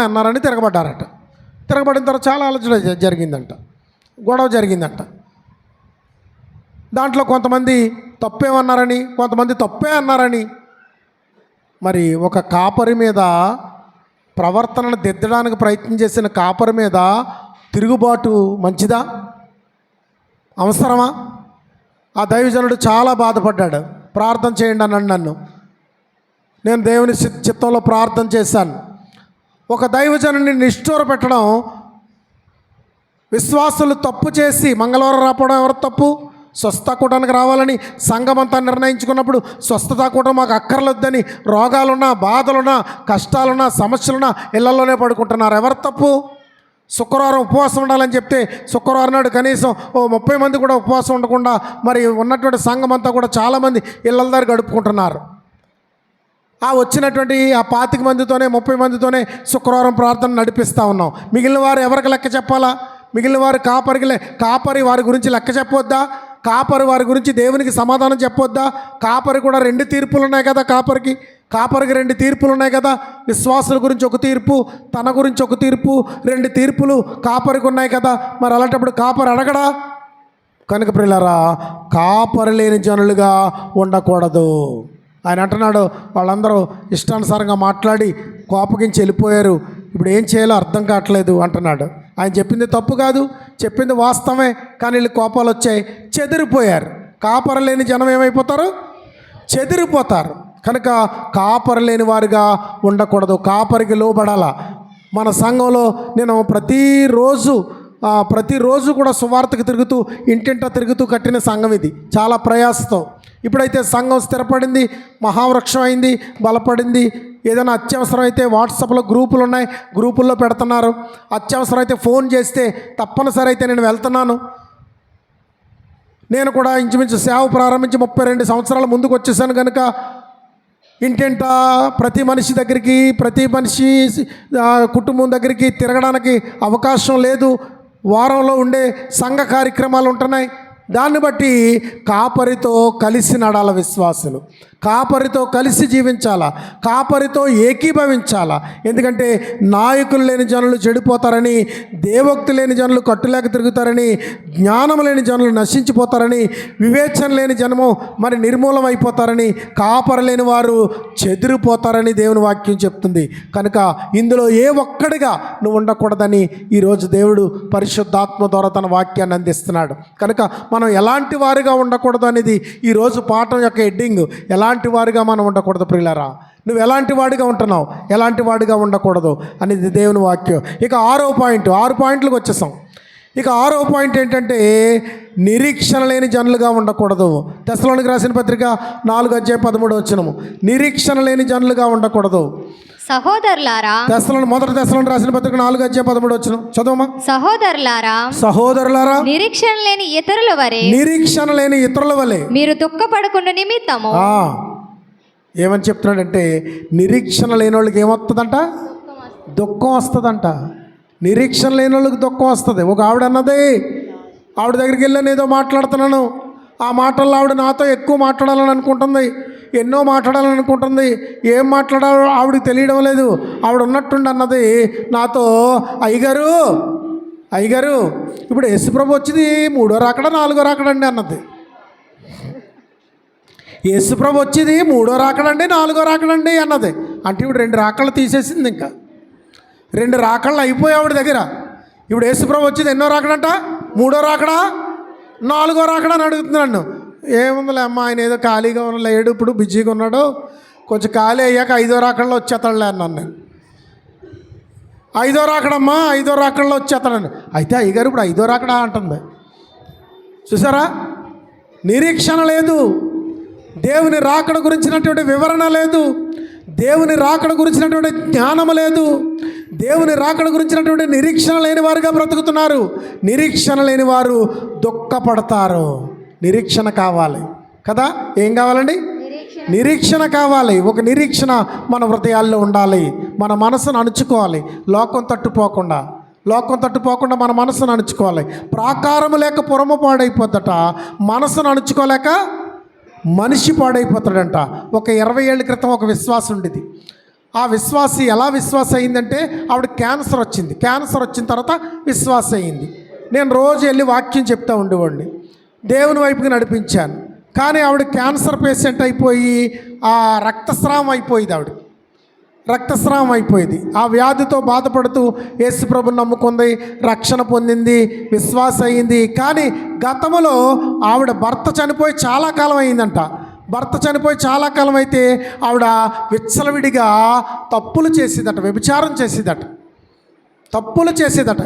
అన్నారని తిరగబడ్డారట. తిరగబడిన తర్వాత చాలా ఆలోచన జరిగిందంట, గొడవ జరిగిందంట. దాంట్లో కొంతమంది తప్పేమన్నారని, కొంతమంది తప్పే అన్నారని. మరి ఒక కాపరి మీద ప్రవర్తనను దిద్దడానికి ప్రయత్నం చేసిన కాపరి మీద తిరుగుబాటు మంచిదా, అవసరమా? ఆ దైవజనుడు చాలా బాధపడ్డాడు. ప్రార్థన చేయండి అన్నాడు నన్ను. నేను దేవుని చిత్తంలో ప్రార్థన చేశాను. ఒక దైవజనుడిని నిష్ఠూర పెట్టడం, విశ్వాసులు తప్పు చేసి మంగళవారం రావడం ఎవరు తప్పు? స్వస్థత కూటానికి రావాలని సంఘమంతా నిర్ణయించుకున్నప్పుడు స్వస్థత కూటం మాకు అక్కర్లేదని రోగాలున్నా, బాధలున్నా, కష్టాలున్నా, సమస్యలున్నా ఇళ్లలోనే పడుకుంటున్నారు. ఎవరు తప్పు? శుక్రవారం ఉపవాసం ఉండాలని చెప్తే శుక్రవారం నాడు కనీసం 30 మంది కూడా ఉపవాసం ఉండకుండా మరి ఉన్నటువంటి సంఘమంతా కూడా చాలామంది ఇళ్ళ దగ్గర గడుపుకుంటున్నారు. ఆ వచ్చినటువంటి ఆ 25 మందితోనే 30 మందితోనే శుక్రవారం ప్రార్థన నడిపిస్తూ ఉన్నాం. మిగిలిన వారు ఎవరికి లెక్క చెప్పాలా? మిగిలిన వారు కాపరి వారి గురించి లెక్క చెప్పొద్దా? కాపరి వారి గురించి దేవునికి సమాధానం చెప్పొద్దా? కాపరి కూడా 2 తీర్పులు ఉన్నాయి కదా. కాపరికి 2 తీర్పులు ఉన్నాయి కదా. విశ్వాసుల గురించి ఒక తీర్పు, తన గురించి ఒక తీర్పు, 2 తీర్పులు కాపరికి ఉన్నాయి కదా. మరి అలాంటప్పుడు కాపరి అడగడా? కనుక ప్రియులారా, కాపరి లేని జనులుగా ఉండకూడదు. ఆయన అంటున్నాడు, వాళ్ళందరూ ఇష్టానుసారంగా మాట్లాడి కోపగించి వెళ్ళిపోయారు, ఇప్పుడు ఏం చేయాలో అర్థం కావట్లేదు అంటున్నాడు. ఆయన చెప్పింది తప్పు కాదు, చెప్పింది వాస్తవమే, కానీ వీళ్ళు కోపాలు వచ్చాయి, చెదిరిపోయారు. కాపరి లేని జనం ఏమైపోతారు? చెదిరిపోతారు. కనుక కాపరి లేని వారిగా ఉండకూడదు, కాపరికి లోబడాల. మన సంఘంలో నేను ప్రతిరోజు కూడా సువార్తకు తిరుగుతూ ఇంటింటా తిరుగుతూ కట్టిన సంఘం ఇది, చాలా ప్రయాసతో. ఇప్పుడైతే సంఘం స్థిరపడింది, మహావృక్షం అయింది, బలపడింది. ఏదైనా అత్యవసరం అయితే వాట్సాప్లో గ్రూపులు ఉన్నాయి, గ్రూపుల్లో పెడుతున్నారు. అత్యవసరం అయితే ఫోన్ చేస్తే తప్పనిసరి అయితే నేను వెళ్తున్నాను. నేను కూడా ఇంచుమించు సేవ ప్రారంభించి 32 సంవత్సరాల ముందుకు వచ్చేసాను. కనుక ఇంటింటా ప్రతి మనిషి దగ్గరికి, ప్రతి మనిషి కుటుంబం దగ్గరికి తిరగడానికి అవకాశం లేదు. వారంలో ఉండే సంఘ కార్యక్రమాలు ఉంటున్నాయి. దాన్ని బట్టి కాపరితో కలిసి నడాల విశ్వాసులు, కాపరితో కలిసి జీవించాలా, కాపరితో ఏకీభవించాలా. ఎందుకంటే నాయకులు లేని జనులు చెడిపోతారని, దేవోక్తి లేని జనులు కట్టులేక తిరుగుతారని, జ్ఞానం లేని జనులు నశించిపోతారని, వివేచన లేని జనము మరి నిర్మూలం అయిపోతారని, కాపరి లేని వారు చెదిరిపోతారని దేవుని వాక్యం చెప్తుంది. కనుక ఇందులో ఏ ఒక్కడిగా నువ్వు ఉండకూడదని ఈరోజు దేవుడు పరిశుద్ధాత్మ ద్వారా తన వాక్యాన్ని అందిస్తున్నాడు. కనుక మనం ఎలాంటి వారిగా ఉండకూడదు అనేది ఈరోజు పాఠం యొక్క హెడ్డింగ్. ఎలాంటి వారిగా మనం ఉండకూడదు ప్రియులారా. నువ్వు ఎలాంటి వాడిగా ఉంటున్నావు, ఎలాంటి వాడిగా ఉండకూడదు అనేది దేవుని వాక్యం. ఇక 6వ పాయింట్, 6 పాయింట్లకు వచ్చేసాం. ఇక 6వ పాయింట్ ఏంటంటే నిరీక్షణ లేని జనులుగా ఉండకూడదు. తెస్సలోనికి రాసిన పత్రిక 4:13 నిరీక్షణ లేని జనులుగా ఉండకూడదు. సహోదరులారా, మొదటి తెస్సలోనికి రాసిన పత్రిక 4:13 చదవమా. సహోదరులారా నిరీక్షణ లేని ఇతరుల వలె మీరు దుఃఖపడకుండా నిమిత్తము. ఏమని చెప్తున్నాడంటే నిరీక్షణ లేని వాళ్ళకి ఏమొస్తుందంట? దుఃఖం వస్తుందంట. నిరీక్షణ లేని వాళ్ళకి దుఃఖం వస్తుంది. ఒక ఆవిడ అన్నది, ఆవిడ దగ్గరికి వెళ్ళి ఏదో మాట్లాడుతున్నాను, ఆ మాటల్లో ఆవిడ నాతో ఎక్కువ మాట్లాడాలని అనుకుంటుంది, ఎన్నో మాట్లాడాలని అనుకుంటుంది. ఏం మాట్లాడాలో ఆవిడకి తెలియడం లేదు. ఆవిడ ఉన్నట్టుండి అన్నది నాతో, అయ్యగారు ఇప్పుడు యేసుప్రభు వచ్చింది 3వ రాకడ 4వ రాకడండి అన్నది. యేసుప్రభు వచ్చేది 3వ రాకడండి 4వ రాకడండి అన్నది. అంటే ఇప్పుడు 2 రాకళ్ళు తీసేసింది. ఇంకా 2 రాకళ్ళు అయిపోయి ఆవిడ దగ్గర. ఇప్పుడు యేసుప్రభు వచ్చేది ఎన్నో రాకడంట? 3వ రాకడా 4వ రాకడా అని అడుగుతున్నాను. ఏముందిలే అమ్మ, ఆయన ఏదో ఖాళీగా లేడు, ఇప్పుడు బిజీగా ఉన్నాడు, కొంచెం ఖాళీ అయ్యాక 5వ రాకడలో వచ్చేస్తాడులే అన్నాను నేను. 5వ రాకడమ్మా, 5వ రాకడలో వచ్చేస్తాడని. అయితే అయ్యగారు ఇప్పుడు 5వ రాకడా అంటుంది. చూసారా, నిరీక్షణ లేదు, దేవుని రాకడ గురించినటువంటి వివరణ లేదు, దేవుని రాకడ గురించినటువంటి జ్ఞానం లేదు. దేవుని రాకడ గురించినటువంటి నిరీక్షణ లేని వారుగా బ్రతుకుతున్నారు. నిరీక్షణ లేని వారు దుఃఖపడతారు. నిరీక్షణ కావాలి కదా. ఏం కావాలండి? నిరీక్షణ కావాలి. ఒక నిరీక్షణ మన హృదయాల్లో ఉండాలి. మన మనసును అణుచుకోవాలి. లోకం తట్టుపోకుండా మన మనసును అణుచుకోవాలి. ప్రాకారము లేక పురము పాడైపోద్దట, మనసును అణుచుకోలేక మనిషి పాడైపోతాడంట. ఒక 20 ఏళ్ళ క్రితం ఒక విశ్వాసం ఉండేది. ఆ విశ్వాసి ఎలా విశ్వాసం అయిందంటే, ఆవిడ క్యాన్సర్ వచ్చింది. క్యాన్సర్ వచ్చిన తర్వాత విశ్వాసం అయింది. నేను రోజు వెళ్ళి వాక్యం చెప్తూ ఉండేవాడిని, దేవుని వైపుకి నడిపించాను. కానీ ఆవిడ క్యాన్సర్ పేషెంట్ అయిపోయి ఆ రక్తస్రావం అయిపోయేది. ఆ వ్యాధితో బాధపడుతూ యేసు ప్రభుని నమ్ముకుంది, రక్షణ పొందింది, విశ్వాసం అయింది. కానీ గతంలో ఆవిడ భర్త చనిపోయి చాలా కాలం అయిందంట. భర్త చనిపోయి చాలా కాలం అయితే ఆవిడ విచ్చలవిడిగా తప్పులు చేసేదట, వ్యభిచారం చేసేదట,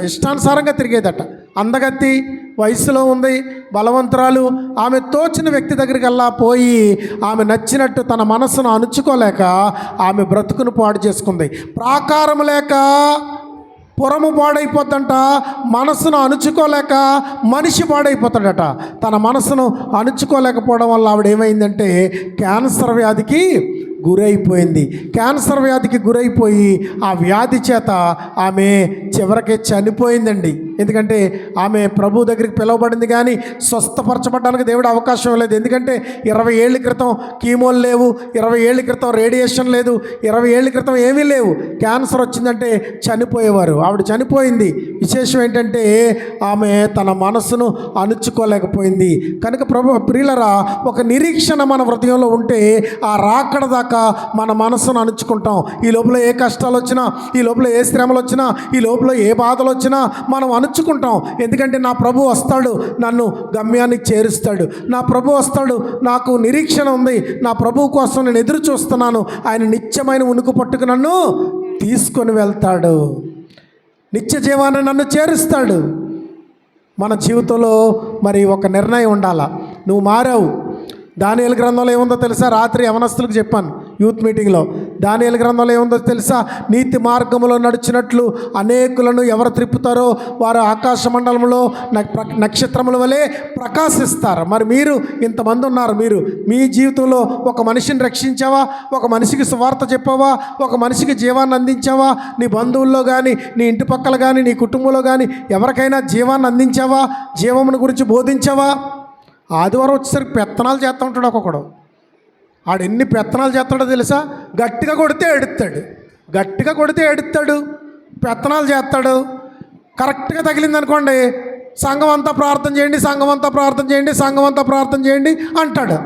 ఇష్టానుసారంగా తిరిగేదట. అందగత్తి, వయసులో ఉంది, బలవంతురాలు. ఆమె తోచిన వ్యక్తి దగ్గరికి వెళ్ళా పోయి ఆమె నచ్చినట్టు తన మనసును అణుచుకోలేక ఆమె బ్రతుకును పాడు చేసుకుంది. ప్రాకారం లేక పురము పాడైపోద్దంట. మనసును అణుచుకోలేక మనిషి పాడైపోతాడట. తన మనసును అణుచుకోలేకపోవడం వల్ల ఆవిడ ఏమైందంటే క్యాన్సర్ వ్యాధికి గురైపోయి ఆ వ్యాధి చేత ఆమె చివరికి చనిపోయిందండి. ఎందుకంటే ఆమె ప్రభు దగ్గరికి పిలువబడింది, కానీ స్వస్థపరచబడడానికి దేవుడు అవకాశం లేదు. ఎందుకంటే 20 ఏళ్ళ క్రితం కీమోలు లేవు, 20 ఏళ్ళ క్రితం రేడియేషన్ లేదు, 20 ఏళ్ళ క్రితం ఏమీ లేవు. క్యాన్సర్ వచ్చిందంటే చనిపోయేవారు. ఆవిడ చనిపోయింది. విశేషం ఏంటంటే ఆమె తన మనస్సును అణుచుకోలేకపోయింది. కనుక ప్రియులరా, ఒక నిరీక్షణ మన హృదయంలో ఉంటే ఆ రాకడ దాకా మన మనస్సును అణుచుకుంటాం. ఈ లోపల ఏ కష్టాలు వచ్చినా, ఈ లోపల ఏ శ్రమలు వచ్చినా, ఈ లోపల ఏ బాధలు వచ్చినా మనం అణుచుకుంటాం. ఎందుకంటే నా ప్రభు వస్తాడు, నన్ను గమ్యానికి చేరుస్తాడు. నా ప్రభు వస్తాడు, నాకు నిరీక్షణ ఉంది. నా ప్రభు కోసం నేను ఎదురు చూస్తున్నాను. ఆయన నిత్యమైన ఉనికి పట్టుకు నన్ను తీసుకొని వెళ్తాడు, నిత్య జీవాన్ని నన్ను చేరుస్తాడు. మన జీవితంలో మరి ఒక నిర్ణయం ఉండాలా. నువ్వు మారావు. దానియేలు గ్రంథంలో ఏముందో తెలుసా? రాత్రి యవనస్తులకు చెప్పాను యూత్ మీటింగ్లో. దానియేలు గ్రంథంలో ఏముందో తెలుసా? నీతి మార్గంలో నడిచినట్లు అనేకులను ఎవరు త్రిప్పుతారో వారు ఆకాశ మండలంలో నక్షత్రముల వలె ప్రకాశిస్తారు. మరి మీరు ఇంతమంది ఉన్నారు. మీరు మీ జీవితంలో ఒక మనిషిని రక్షించావా? ఒక మనిషికి సువార్త చెప్పావా? ఒక మనిషికి జీవాన్ని అందించావా? నీ బంధువుల్లో కానీ, నీ ఇంటి పక్కల కానీ, నీ కుటుంబంలో కానీ ఎవరికైనా జీవాన్ని అందించావా? జీవమును గురించి బోధించావా? ఆదివారం వచ్చేసరికి పెత్తనాలు చేస్తూ ఉంటాడు ఒక్కొక్కడు. ఆడు ఎన్ని పెత్తనాలు చేస్తాడో తెలుసా? గట్టిగా కొడితే ఎడుతాడు, పెత్తనాలు చేస్తాడు. కరెక్ట్గా తగిలింది అనుకోండి, సంఘం అంతా ప్రార్థన చేయండి అంటాడు.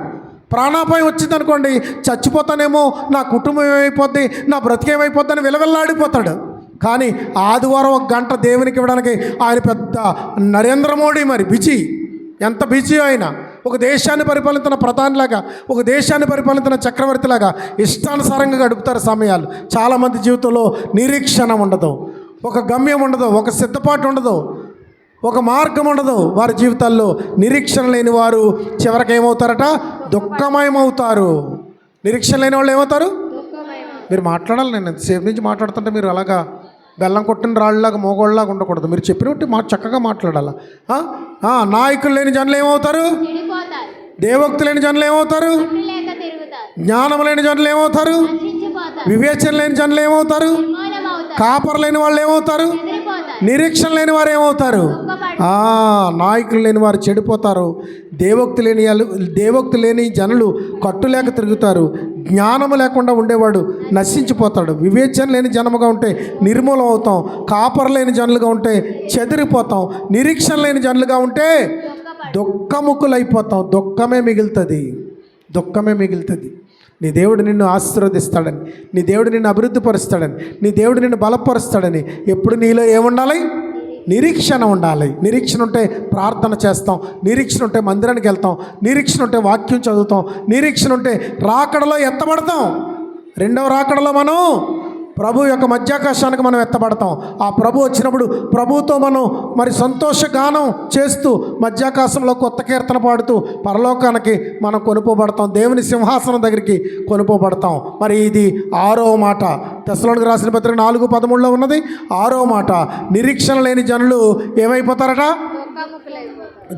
ప్రాణాపాయం వచ్చింది అనుకోండి, చచ్చిపోతానేమో, నా కుటుంబం ఏమైపోద్ది, నా బ్రతికేమైపోద్ది అని విలవిల్లాడిపోతాడు. కానీ ఆదివారం 1 గంట దేవునికి ఇవ్వడానికి ఆయన పెద్ద నరేంద్ర మోడీ, మరి బిజీ, ఎంత బిజీ అయినా. ఒక దేశాన్ని పరిపాలిస్తున్న ప్రధానిలాగా, ఒక దేశాన్ని పరిపాలిస్తున్న చక్రవర్తిలాగా ఇష్టానుసారంగా గడుపుతారు సమయాలు. చాలామంది జీవితంలో నిరీక్షణ ఉండదు, ఒక గమ్యం ఉండదు, ఒక సిద్ధపాటు ఉండదు, ఒక మార్గం ఉండదు. వారి జీవితాల్లో నిరీక్షణ లేని వారు చివరికి ఏమవుతారట? దుఃఖమయమవుతారు. నిరీక్షణ లేని వాళ్ళు ఏమవుతారు? మీరు మాట్లాడాలి. నేను ఎంతసేపు నుంచి మాట్లాడుతుంటే మీరు అలాగా బెల్లం కొట్టిన రాళ్ళలాగా మోగోళ్ళలాగా ఉండకూడదు. మీరు చెప్పినట్టు చక్కగా మాట్లాడాలి. నాయకులు లేని జనులు ఏమవుతారు? దేవోక్తి లేని జనులు ఏమవుతారు? జ్ఞానం లేని జనులు ఏమవుతారు? వివేచన లేని జనులు ఏమవుతారు? కాపర్ లేని వాళ్ళు ఏమవుతారు? నిరీక్షణ లేని వారు ఏమవుతారు? నాయకులు లేని వారు చెడిపోతారు. దేవోక్తి లేని జనులు కట్టులేక తిరుగుతారు. జ్ఞానము లేకుండా ఉండేవాడు నశించిపోతాడు. వివేచన లేని జనముగా ఉంటే నిర్మూలం అవుతాం. కాపర్ లేని జనులుగా ఉంటే చెదిరిపోతాం. నిరీక్షణ లేని జనులుగా ఉంటే దుఃఖముఖులైపోతాం. దుఃఖమే మిగులుతుంది. నీ దేవుడు నిన్ను ఆశీర్వదిస్తాడని, నీ దేవుడు నిన్ను అభివృద్ధిపరుస్తాడని, నీ దేవుడు నిన్ను బలపరుస్తాడని ఎప్పుడు నీలో ఏముండాలి? నిరీక్షణ ఉండాలి. నిరీక్షణ ఉంటే ప్రార్థన చేస్తాం, నిరీక్షణ ఉంటే మందిరానికి వెళ్తాం, నిరీక్షణ ఉంటే వాక్యం చదువుతాం, నిరీక్షణ ఉంటే రాకడలో ఎత్తబడతాం. 2వ రాకడలో మనం ప్రభు యొక్క మధ్యాకాశానికి మనం ఎత్తబడతాం. ఆ ప్రభు వచ్చినప్పుడు ప్రభుతో మనం మరి సంతోషగానం చేస్తూ మధ్యాకాశంలో కొత్త కీర్తన పాడుతూ పరలోకానికి మనం కొనుపోబడతాం. దేవుని సింహాసనం దగ్గరికి కొనుపోబడతాం. మరి ఇది 6వ మాట. తెస్సలోనికీయులకు రాసిన పత్రిక 4:13 ఉన్నది 6వ మాట. నిరీక్షణ లేని జనులు ఏమైపోతారట?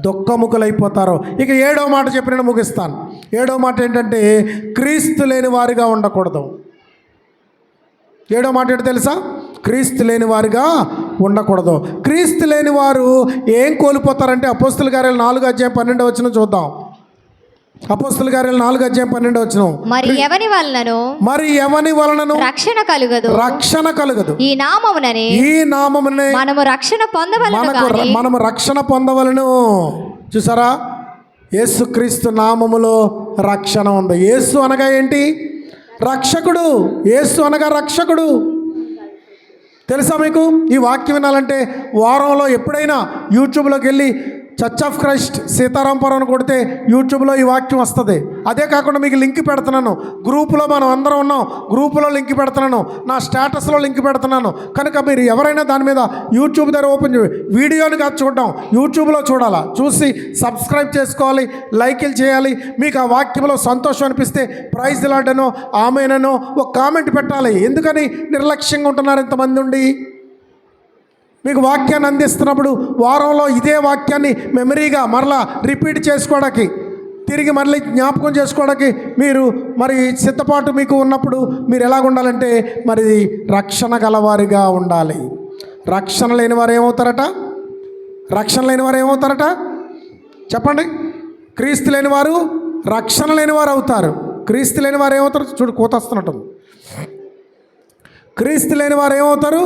దుఃఖముఖులైపోతారు. ఇక 7వ మాట చెప్పి నేను ముగిస్తాను. 7వ మాట ఏంటంటే క్రీస్తు లేని వారిగా ఉండకూడదు. 7వ మాట ఏంటో తెలుసా? క్రీస్తు లేని వారిగా ఉండకూడదు. క్రీస్తు లేని వారు ఏం కోల్పోతారంటే అపోస్తుల కార్యాలు 4:12 చూద్దాం. అపోస్తుల కార్యాలు 4:12 మరి ఎవని వలనను రక్షణ కలుగదు ఈ నామముననే మనము రక్షణ పొందవలెను. చూసారా, యేసుక్రీస్తు నామములో రక్షణ ఉంది. యేసు అనగా ఏంటి? రక్షకుడు. యేసు అనగా రక్షకుడు. తెలుసా మీకు? ఈ వాక్యం వినాలంటే వారంలో ఎప్పుడైనా యూట్యూబ్లోకి వెళ్ళి చర్చ్ ఆఫ్ క్రైస్ట్ సీతారాంపురం అని కొడితే యూట్యూబ్లో ఈ వాక్యం వస్తుంది. అదే కాకుండా మీకు లింక్ పెడుతున్నాను. గ్రూపులో మనం అందరం ఉన్నాం. గ్రూపులో లింక్ పెడుతున్నాను. నా స్టేటస్లో లింక్ పెడుతున్నాను. కనుక మీరు ఎవరైనా దాని మీద యూట్యూబ్ దగ్గర ఓపెన్ వీడియోని కాదు చూడడం, యూట్యూబ్లో చూడాలా. చూసి సబ్స్క్రైబ్ చేసుకోవాలి, లైకులు చేయాలి. మీకు ఆ వాక్యంలో సంతోషం అనిపిస్తే ప్రైజ్ లాడనో ఆమెనో ఒక కామెంట్ పెట్టాలి. ఎందుకని నిర్లక్ష్యంగా ఉంటున్నారు ఇంతమంది ఉండి? మీకు వాక్యాన్ని అందిస్తున్నప్పుడు వారంలో ఇదే వాక్యాన్ని మెమరీగా మరలా రిపీట్ చేసుకోవడానికి, తిరిగి మళ్ళీ జ్ఞాపకం చేసుకోవడానికి మీరు మరి సిద్ధపాటు మీకు ఉన్నప్పుడు మీరు ఎలాగ ఉండాలంటే మరి రక్షణ గలవారిగా ఉండాలి. రక్షణ లేని వారు ఏమవుతారట? రక్షణ లేని వారు ఏమవుతారట? చెప్పండి. క్రీస్తు లేని వారు రక్షణ లేని వారు అవుతారు. క్రీస్తు లేని వారు ఏమవుతారు? చూడు, కూతొస్తున్నట్టు. క్రీస్తు లేని వారు ఏమవుతారు?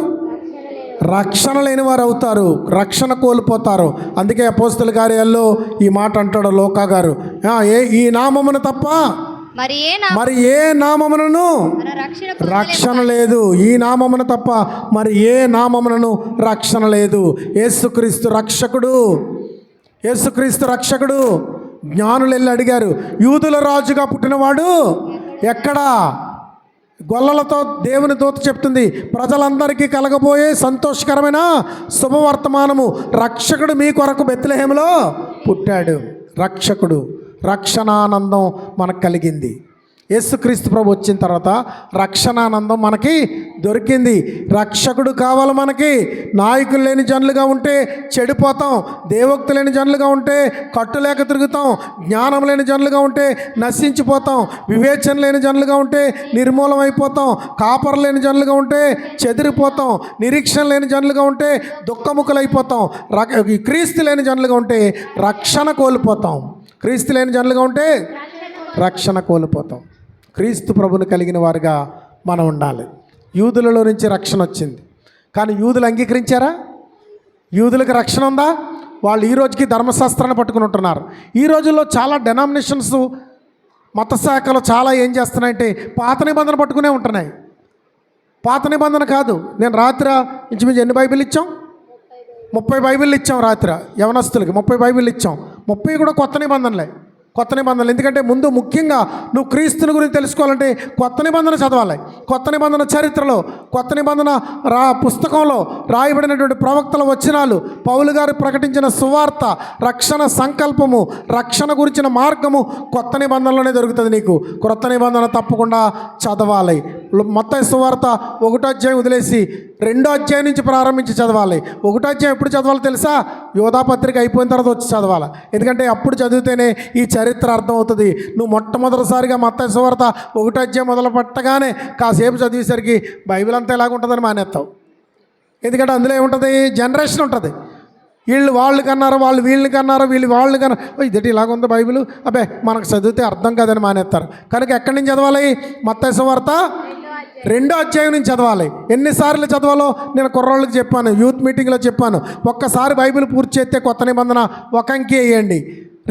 రక్షణ లేని వారు అవుతారు. రక్షణ కోల్పోతారు. అందుకే అపోస్తుల కార్యాల్లో ఈ మాట అంటాడు లోకా గారు, ఈ నామమును తప్ప మరి ఏ నామమునను రక్షణ లేదు. ఈ నామమును తప్ప మరి ఏ నామమునను రక్షణ లేదు. యేసుక్రీస్తు రక్షకుడు. యేసుక్రీస్తు రక్షకుడు. జ్ఞానులు వెళ్ళి అడిగారు, యూదుల రాజుగా పుట్టినవాడు ఎక్కడా? గొల్లలతో దేవుని దూత చెప్తుంది, ప్రజలందరికీ కలగబోయే సంతోషకరమైన శుభవర్తమానము, రక్షకుడు మీ కొరకు బెత్లెహేములో పుట్టాడు. రక్షకుడు, రక్షణానందం మనకు కలిగింది. యేసుక్రీస్తు ప్రభు వచ్చిన తర్వాత రక్షణానందం మనకి దొరికింది. రక్షకుడు కావాలి మనకి. నాయకులు లేని జనులుగా ఉంటే చెడిపోతాం. దేవోక్తి లేని జనులుగా ఉంటే కట్టులేక తిరుగుతాం. జ్ఞానం లేని జనులుగా ఉంటే నశించిపోతాం. వివేచన లేని జనులుగా ఉంటే నిర్మూలం అయిపోతాం. కాపర లేని జనులుగా ఉంటే చెదిరిపోతాం. నిరీక్షణ లేని జనులుగా ఉంటే దుఃఖముఖులైపోతాం. క్రీస్తు లేని జనులుగా ఉంటే రక్షణ కోల్పోతాం. క్రీస్తు లేని జనులుగా ఉంటే రక్షణ కోల్పోతాం. క్రీస్తు ప్రభుని కలిగిన వారుగా మనం ఉండాలి. యూదులలో నుంచి రక్షణ వచ్చింది, కానీ యూదులు అంగీకరించారా? యూదులకు రక్షణ ఉందా? వాళ్ళు ఈ రోజుకి ధర్మశాస్త్రాన్ని పట్టుకుని ఉంటున్నారు. ఈ రోజుల్లో చాలా డెనామినేషన్స్, మత శాఖలు చాలా ఏం చేస్తున్నాయంటే పాత నిబంధన పట్టుకునే ఉంటున్నాయి. పాత నిబంధన కాదు. నేను రాత్రి ఇంచుమించు ఎన్ని బైబిల్ ఇచ్చాం? 30 బైబిల్ ఇచ్చాం. రాత్రి యవనస్తులకి 30 బైబిల్ ఇచ్చాం. 30 కూడా కొత్త నిబంధనలే. కొత్త నిబంధనలు. ఎందుకంటే ముందు ముఖ్యంగా నువ్వు క్రీస్తుని గురించి తెలుసుకోవాలంటే కొత్త నిబంధన చదవాలి. కొత్త నిబంధన చరిత్రలో, కొత్త నిబంధన పుస్తకంలో రాయబడినటువంటి ప్రవక్తల వచనాలు, పౌలు గారు ప్రకటించిన సువార్త, రక్షణ సంకల్పము, రక్షణ గురించిన మార్గము కొత్త నిబంధనలోనే దొరుకుతుంది నీకు. కొత్త నిబంధన తప్పకుండా చదవాలి. మత్తయి సువార్త 1వ అధ్యాయం వదిలేసి 2వ అధ్యాయం నుంచి ప్రారంభించి చదవాలి. 1వ అధ్యాయం ఎప్పుడు చదవాలో తెలుసా? యోధా పత్రిక అయిపోయిన తర్వాత వచ్చి చదవాలి. ఎందుకంటే అప్పుడు చదివితేనే ఈ చరిత్ర అర్థమవుతుంది. నువ్వు మొట్టమొదటిసారిగా మత్తయి సువార్త 1వ అధ్యాయం మొదలు పెట్టగానే కాసేపు చదివేసరికి బైబిల్ అంతా ఎలాగుంటుందని మానేస్తావు. ఎందుకంటే అందులో ఏముంటుంది? జనరేషన్ ఉంటుంది. వాళ్ళు కన్నారు, వాళ్ళు వీళ్ళని కన్నారు, వీళ్ళు వాళ్ళు కన్నారు. ఇదేంటి ఇలాగుంది బైబిల్, అబ్బే మనకు చదివితే అర్థం కాదని మానేస్తారు. కనుక ఎక్కడి నుంచి చదవాలి? మత్తయి సువార్త 2వ అధ్యాయం నుంచి చదవాలి. ఎన్నిసార్లు చదవాలో నేను కుర్రోళ్ళకి చెప్పాను, యూత్ మీటింగ్లో చెప్పాను. ఒక్కసారి బైబిల్ పూర్తి చేస్తే కొత్త నిబంధన 1 అంకి వేయండి,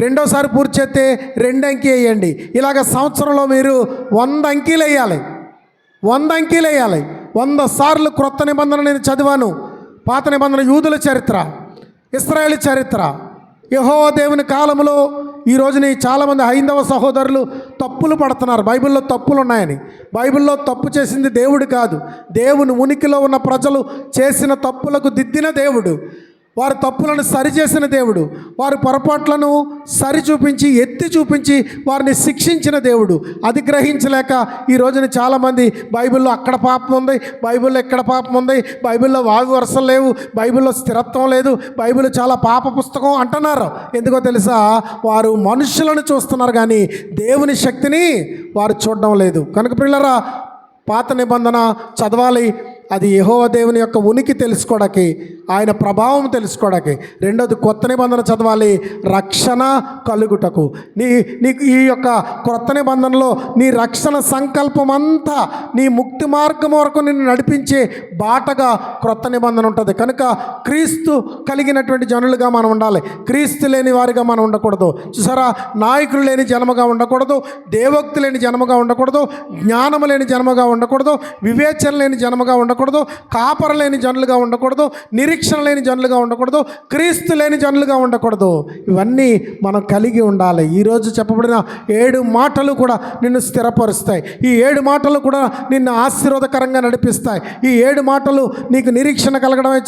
2వసారి పూర్తి చేస్తే 2 అంకి వేయండి. ఇలాగ సంవత్సరంలో మీరు 100 అంకీలు వేయాలి. 100 అంకీలు వేయాలి. 100 సార్లు క్రొత్త నిబంధన నేను చదివాను. పాత నిబంధన యూదుల చరిత్ర, ఇశ్రాయేలు చరిత్ర, యెహోవా దేవుని కాలంలో ఈ రోజుని చాలామంది హైందవ సహోదరులు తప్పులు పడుతున్నారు, బైబిల్లో తప్పులు ఉన్నాయని. బైబిల్లో తప్పు చేసింది దేవుడు కాదు, దేవుని ఉనికిలో ఉన్న ప్రజలు చేసిన తప్పులకు దిద్దిన దేవుడు, వారి తప్పులను సరిచేసిన దేవుడు, వారి పొరపాట్లను సరిచూపించి ఎత్తి చూపించి వారిని శిక్షించిన దేవుడు. అది గ్రహించలేక ఈ రోజున చాలామంది బైబిల్లో అక్కడ పాపం ఉంది, బైబిల్లో ఎక్కడ పాపం ఉంది, బైబిల్లో వాగు వరుసలు లేవు, బైబిల్లో స్థిరత్వం లేదు, బైబిల్ చాలా పాప పుస్తకం అంటున్నారు. ఎందుకో తెలుసా? వారు మనుషులను చూస్తున్నారు కానీ దేవుని శక్తిని వారు చూడడం లేదు. కనుక పిల్లరా, పాత నిబంధన చదవాలి, అది యెహోవా దేవుని యొక్క ఉనికి తెలుసుకోవడానికి, ఆయన ప్రభావం తెలుసుకోవడానికి. రెండోది కొత్త నిబంధన చదవాలి, రక్షణ కలుగుటకు. నీకు ఈ యొక్క కొత్త నిబంధనలో నీ రక్షణ సంకల్పం అంతా, నీ ముక్తి మార్గం వరకు నిన్ను నడిపించే బాటగా క్రొత్త నిబంధన ఉంటుంది. కనుక క్రీస్తు కలిగినటువంటి జనులుగా మనం ఉండాలి, క్రీస్తు లేని వారిగా మనం ఉండకూడదు. చూసారా, నాయకులు లేని జన్మగా ఉండకూడదు, దేవోక్తి లేని జన్మగా ఉండకూడదు, జ్ఞానము లేని జన్మగా ఉండకూడదు, వివేచన లేని జన్మగా ఉండకూడదు, కాపర లేని జనులుగా ఉండకూడదు, నిరీక్షణ లేని జనులుగా ఉండకూడదు, క్రీస్తు లేని జనులుగా ఉండకూడదు. ఇవన్నీ మనం కలిగి ఉండాలి. ఈరోజు చెప్పబడిన 7 మాటలు కూడా నిన్ను స్థిరపరుస్తాయి. ఈ 7 మాటలు కూడా నిన్ను ఆశీర్వాదకరంగా నడిపిస్తాయి. ఈ 7 మాటలు నీకు నిరీక్షణ కలగడమే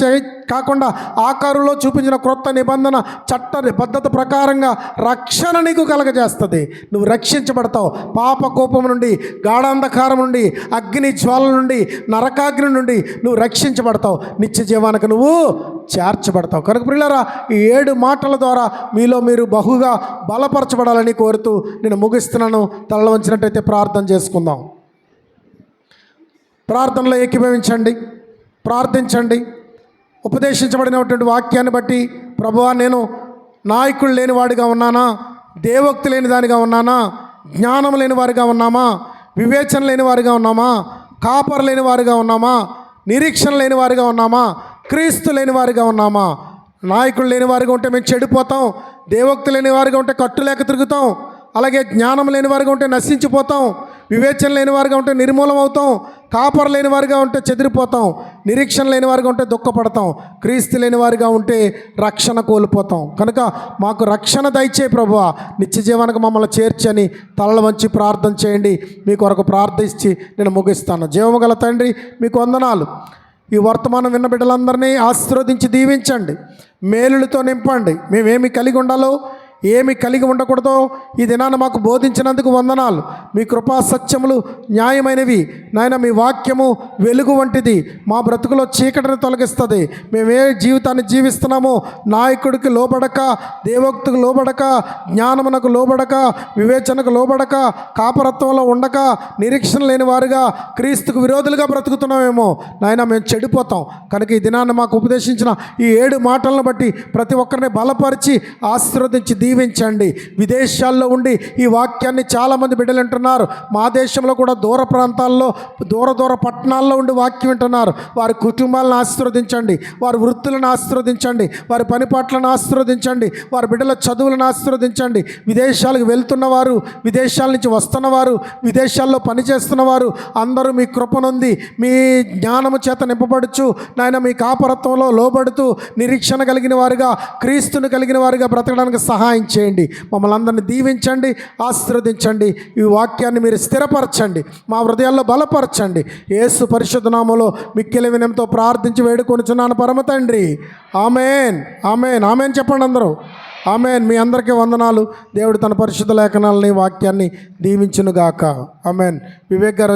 కాకుండా ఆకారులో చూపించిన క్రొత్త నిబంధన చట్ట పద్ధతి ప్రకారంగా రక్షణ నీకు కలగజేస్తుంది. నువ్వు రక్షించబడతావు. పాప కోపం నుండి, గాఢాంధకారం నుండి, అగ్ని జ్వాల నుండి, నరకాగ్ని నుండి నువ్వు రక్షించబడతావు. నిత్య జీవానికి నువ్వు చేర్చబడతావు. కనుక ప్రియులారా, ఈ 7 మాటల ద్వారా మీలో మీరు బహుగా బలపరచబడాలని కోరుతూ నేను ముగిస్తున్నాను. తలలో వంచినట్టయితే ప్రార్థన చేసుకుందాం. ప్రార్థనలో ఏకీభవించండి, ప్రార్థించండి. ఉపదేశించబడినటువంటి వాక్యాన్ని బట్టి, ప్రభువా, నేను నాయకులు లేని వాడిగా ఉన్నానా, దేవోక్తి లేని దానిగా ఉన్నానా, జ్ఞానం లేని వారిగా ఉన్నామా, వివేచన లేని వారిగా ఉన్నామా, కాపర లేని వారిగా ఉన్నామా, నిరీక్షణ లేని వారిగా ఉన్నామా, క్రీస్తు లేని వారిగా ఉన్నామా? నాయకులు లేని వారిగా ఉంటే మేము చెడిపోతాం, దేవోక్తి లేని వారిగా ఉంటే కట్టులేక తిరుగుతాం, అలాగే జ్ఞానం లేని వారిగా ఉంటే నశించిపోతాం, వివేచన లేని వారిగా ఉంటే నిర్మూలం అవుతాం, కాపర లేని వారిగా ఉంటే చెదిరిపోతాం, నిరీక్షణ లేని వారిగా ఉంటే దుఃఖపడతాం, క్రీస్తు లేని వారిగా ఉంటే రక్షణ కోల్పోతాం. కనుక మాకు రక్షణ దయచే ప్రభువా, నిత్య జీవానికి మమ్మల్ని చేర్చని తలలు వంచి ప్రార్థన చేయండి. మీ కొరకు ప్రార్థించి నేను ముగిస్తాను. జీవము గల తండ్రి, మీకు వందనాలు. ఈ వర్తమానం విన్న బిడ్డలందరినీ ఆశీర్వదించి దీవించండి, మేలులతో నింపండి. మేమేమి కలిగి ఉండాలో, ఏమి కలిగి ఉండకూడదో ఈ దినాన్ని మాకు బోధించినందుకు వందనాలు. మీ కృపా సత్యములు న్యాయమైనవి నాయన. మీ వాక్యము వెలుగు వంటిది, మా బ్రతుకులో చీకటిని తొలగిస్తుంది. మేమే జీవితాన్ని జీవిస్తున్నామో నాయకుడికి లోబడక, దేవోక్తికి లోబడక, జ్ఞానమునకు లోబడక, వివేచనకు లోబడక, కాపరత్వంలో ఉండక, నిరీక్షణ లేని వారుగా క్రీస్తుకు విరోధులుగా బ్రతుకుతున్నామేమో నాయన, మేము చెడిపోతాం. కనుక ఈ దినాన్ని మాకు ఉపదేశించిన ఈ 7 మాటలను బట్టి ప్రతి ఒక్కరిని బలపరిచి ఆశీర్వదించి దీవించండి. విదేశాల్లో ఉండి ఈ వాక్యాన్ని చాలామంది బిడ్డలు వింటున్నారు. మా దేశంలో కూడా దూర ప్రాంతాల్లో, దూర పట్టణాల్లో ఉండి వాక్యం వింటున్నారు. వారి కుటుంబాలను ఆశీర్వదించండి, వారి వృత్తులను ఆశీర్వదించండి, వారి పనిపాట్లను ఆశీర్వదించండి, వారి బిడ్డల చదువులను ఆశీర్వదించండి. విదేశాలకు వెళ్తున్నవారు, విదేశాల నుంచి వస్తున్నవారు, విదేశాల్లో పనిచేస్తున్నవారు అందరూ మీ కృపనుంది, మీ జ్ఞానము చేత నింపబడుచు నాయన, మీ కాపరత్వంలో లోబడుతూ నిరీక్షణ కలిగిన వారుగా, క్రీస్తును కలిగిన వారుగా బ్రతకడానికి సహాయం చేయండి. మమ్మల్ని అందరినీ దీవించండి, ఆశీర్వదించండి. ఈ వాక్యాన్ని మీరు స్థిరపరచండి, మా హృదయాల్లో బలపరచండి. యేసు పరిశుద్ధ నామములో మిక్కిలి వినయంతో ప్రార్థించి వేడుకొనుచున్నాను పరమ తండ్రి. ఆమేన్, ఆమేన్, ఆమేన్ చెప్పండి అందరూ. ఆమేన్. మీ అందరికీ వందనాలు. దేవుడు తన పరిశుద్ధ లేఖనాలని, వాక్యాన్ని దీవించునుగాక. ఆమేన్. వివేక్ గారు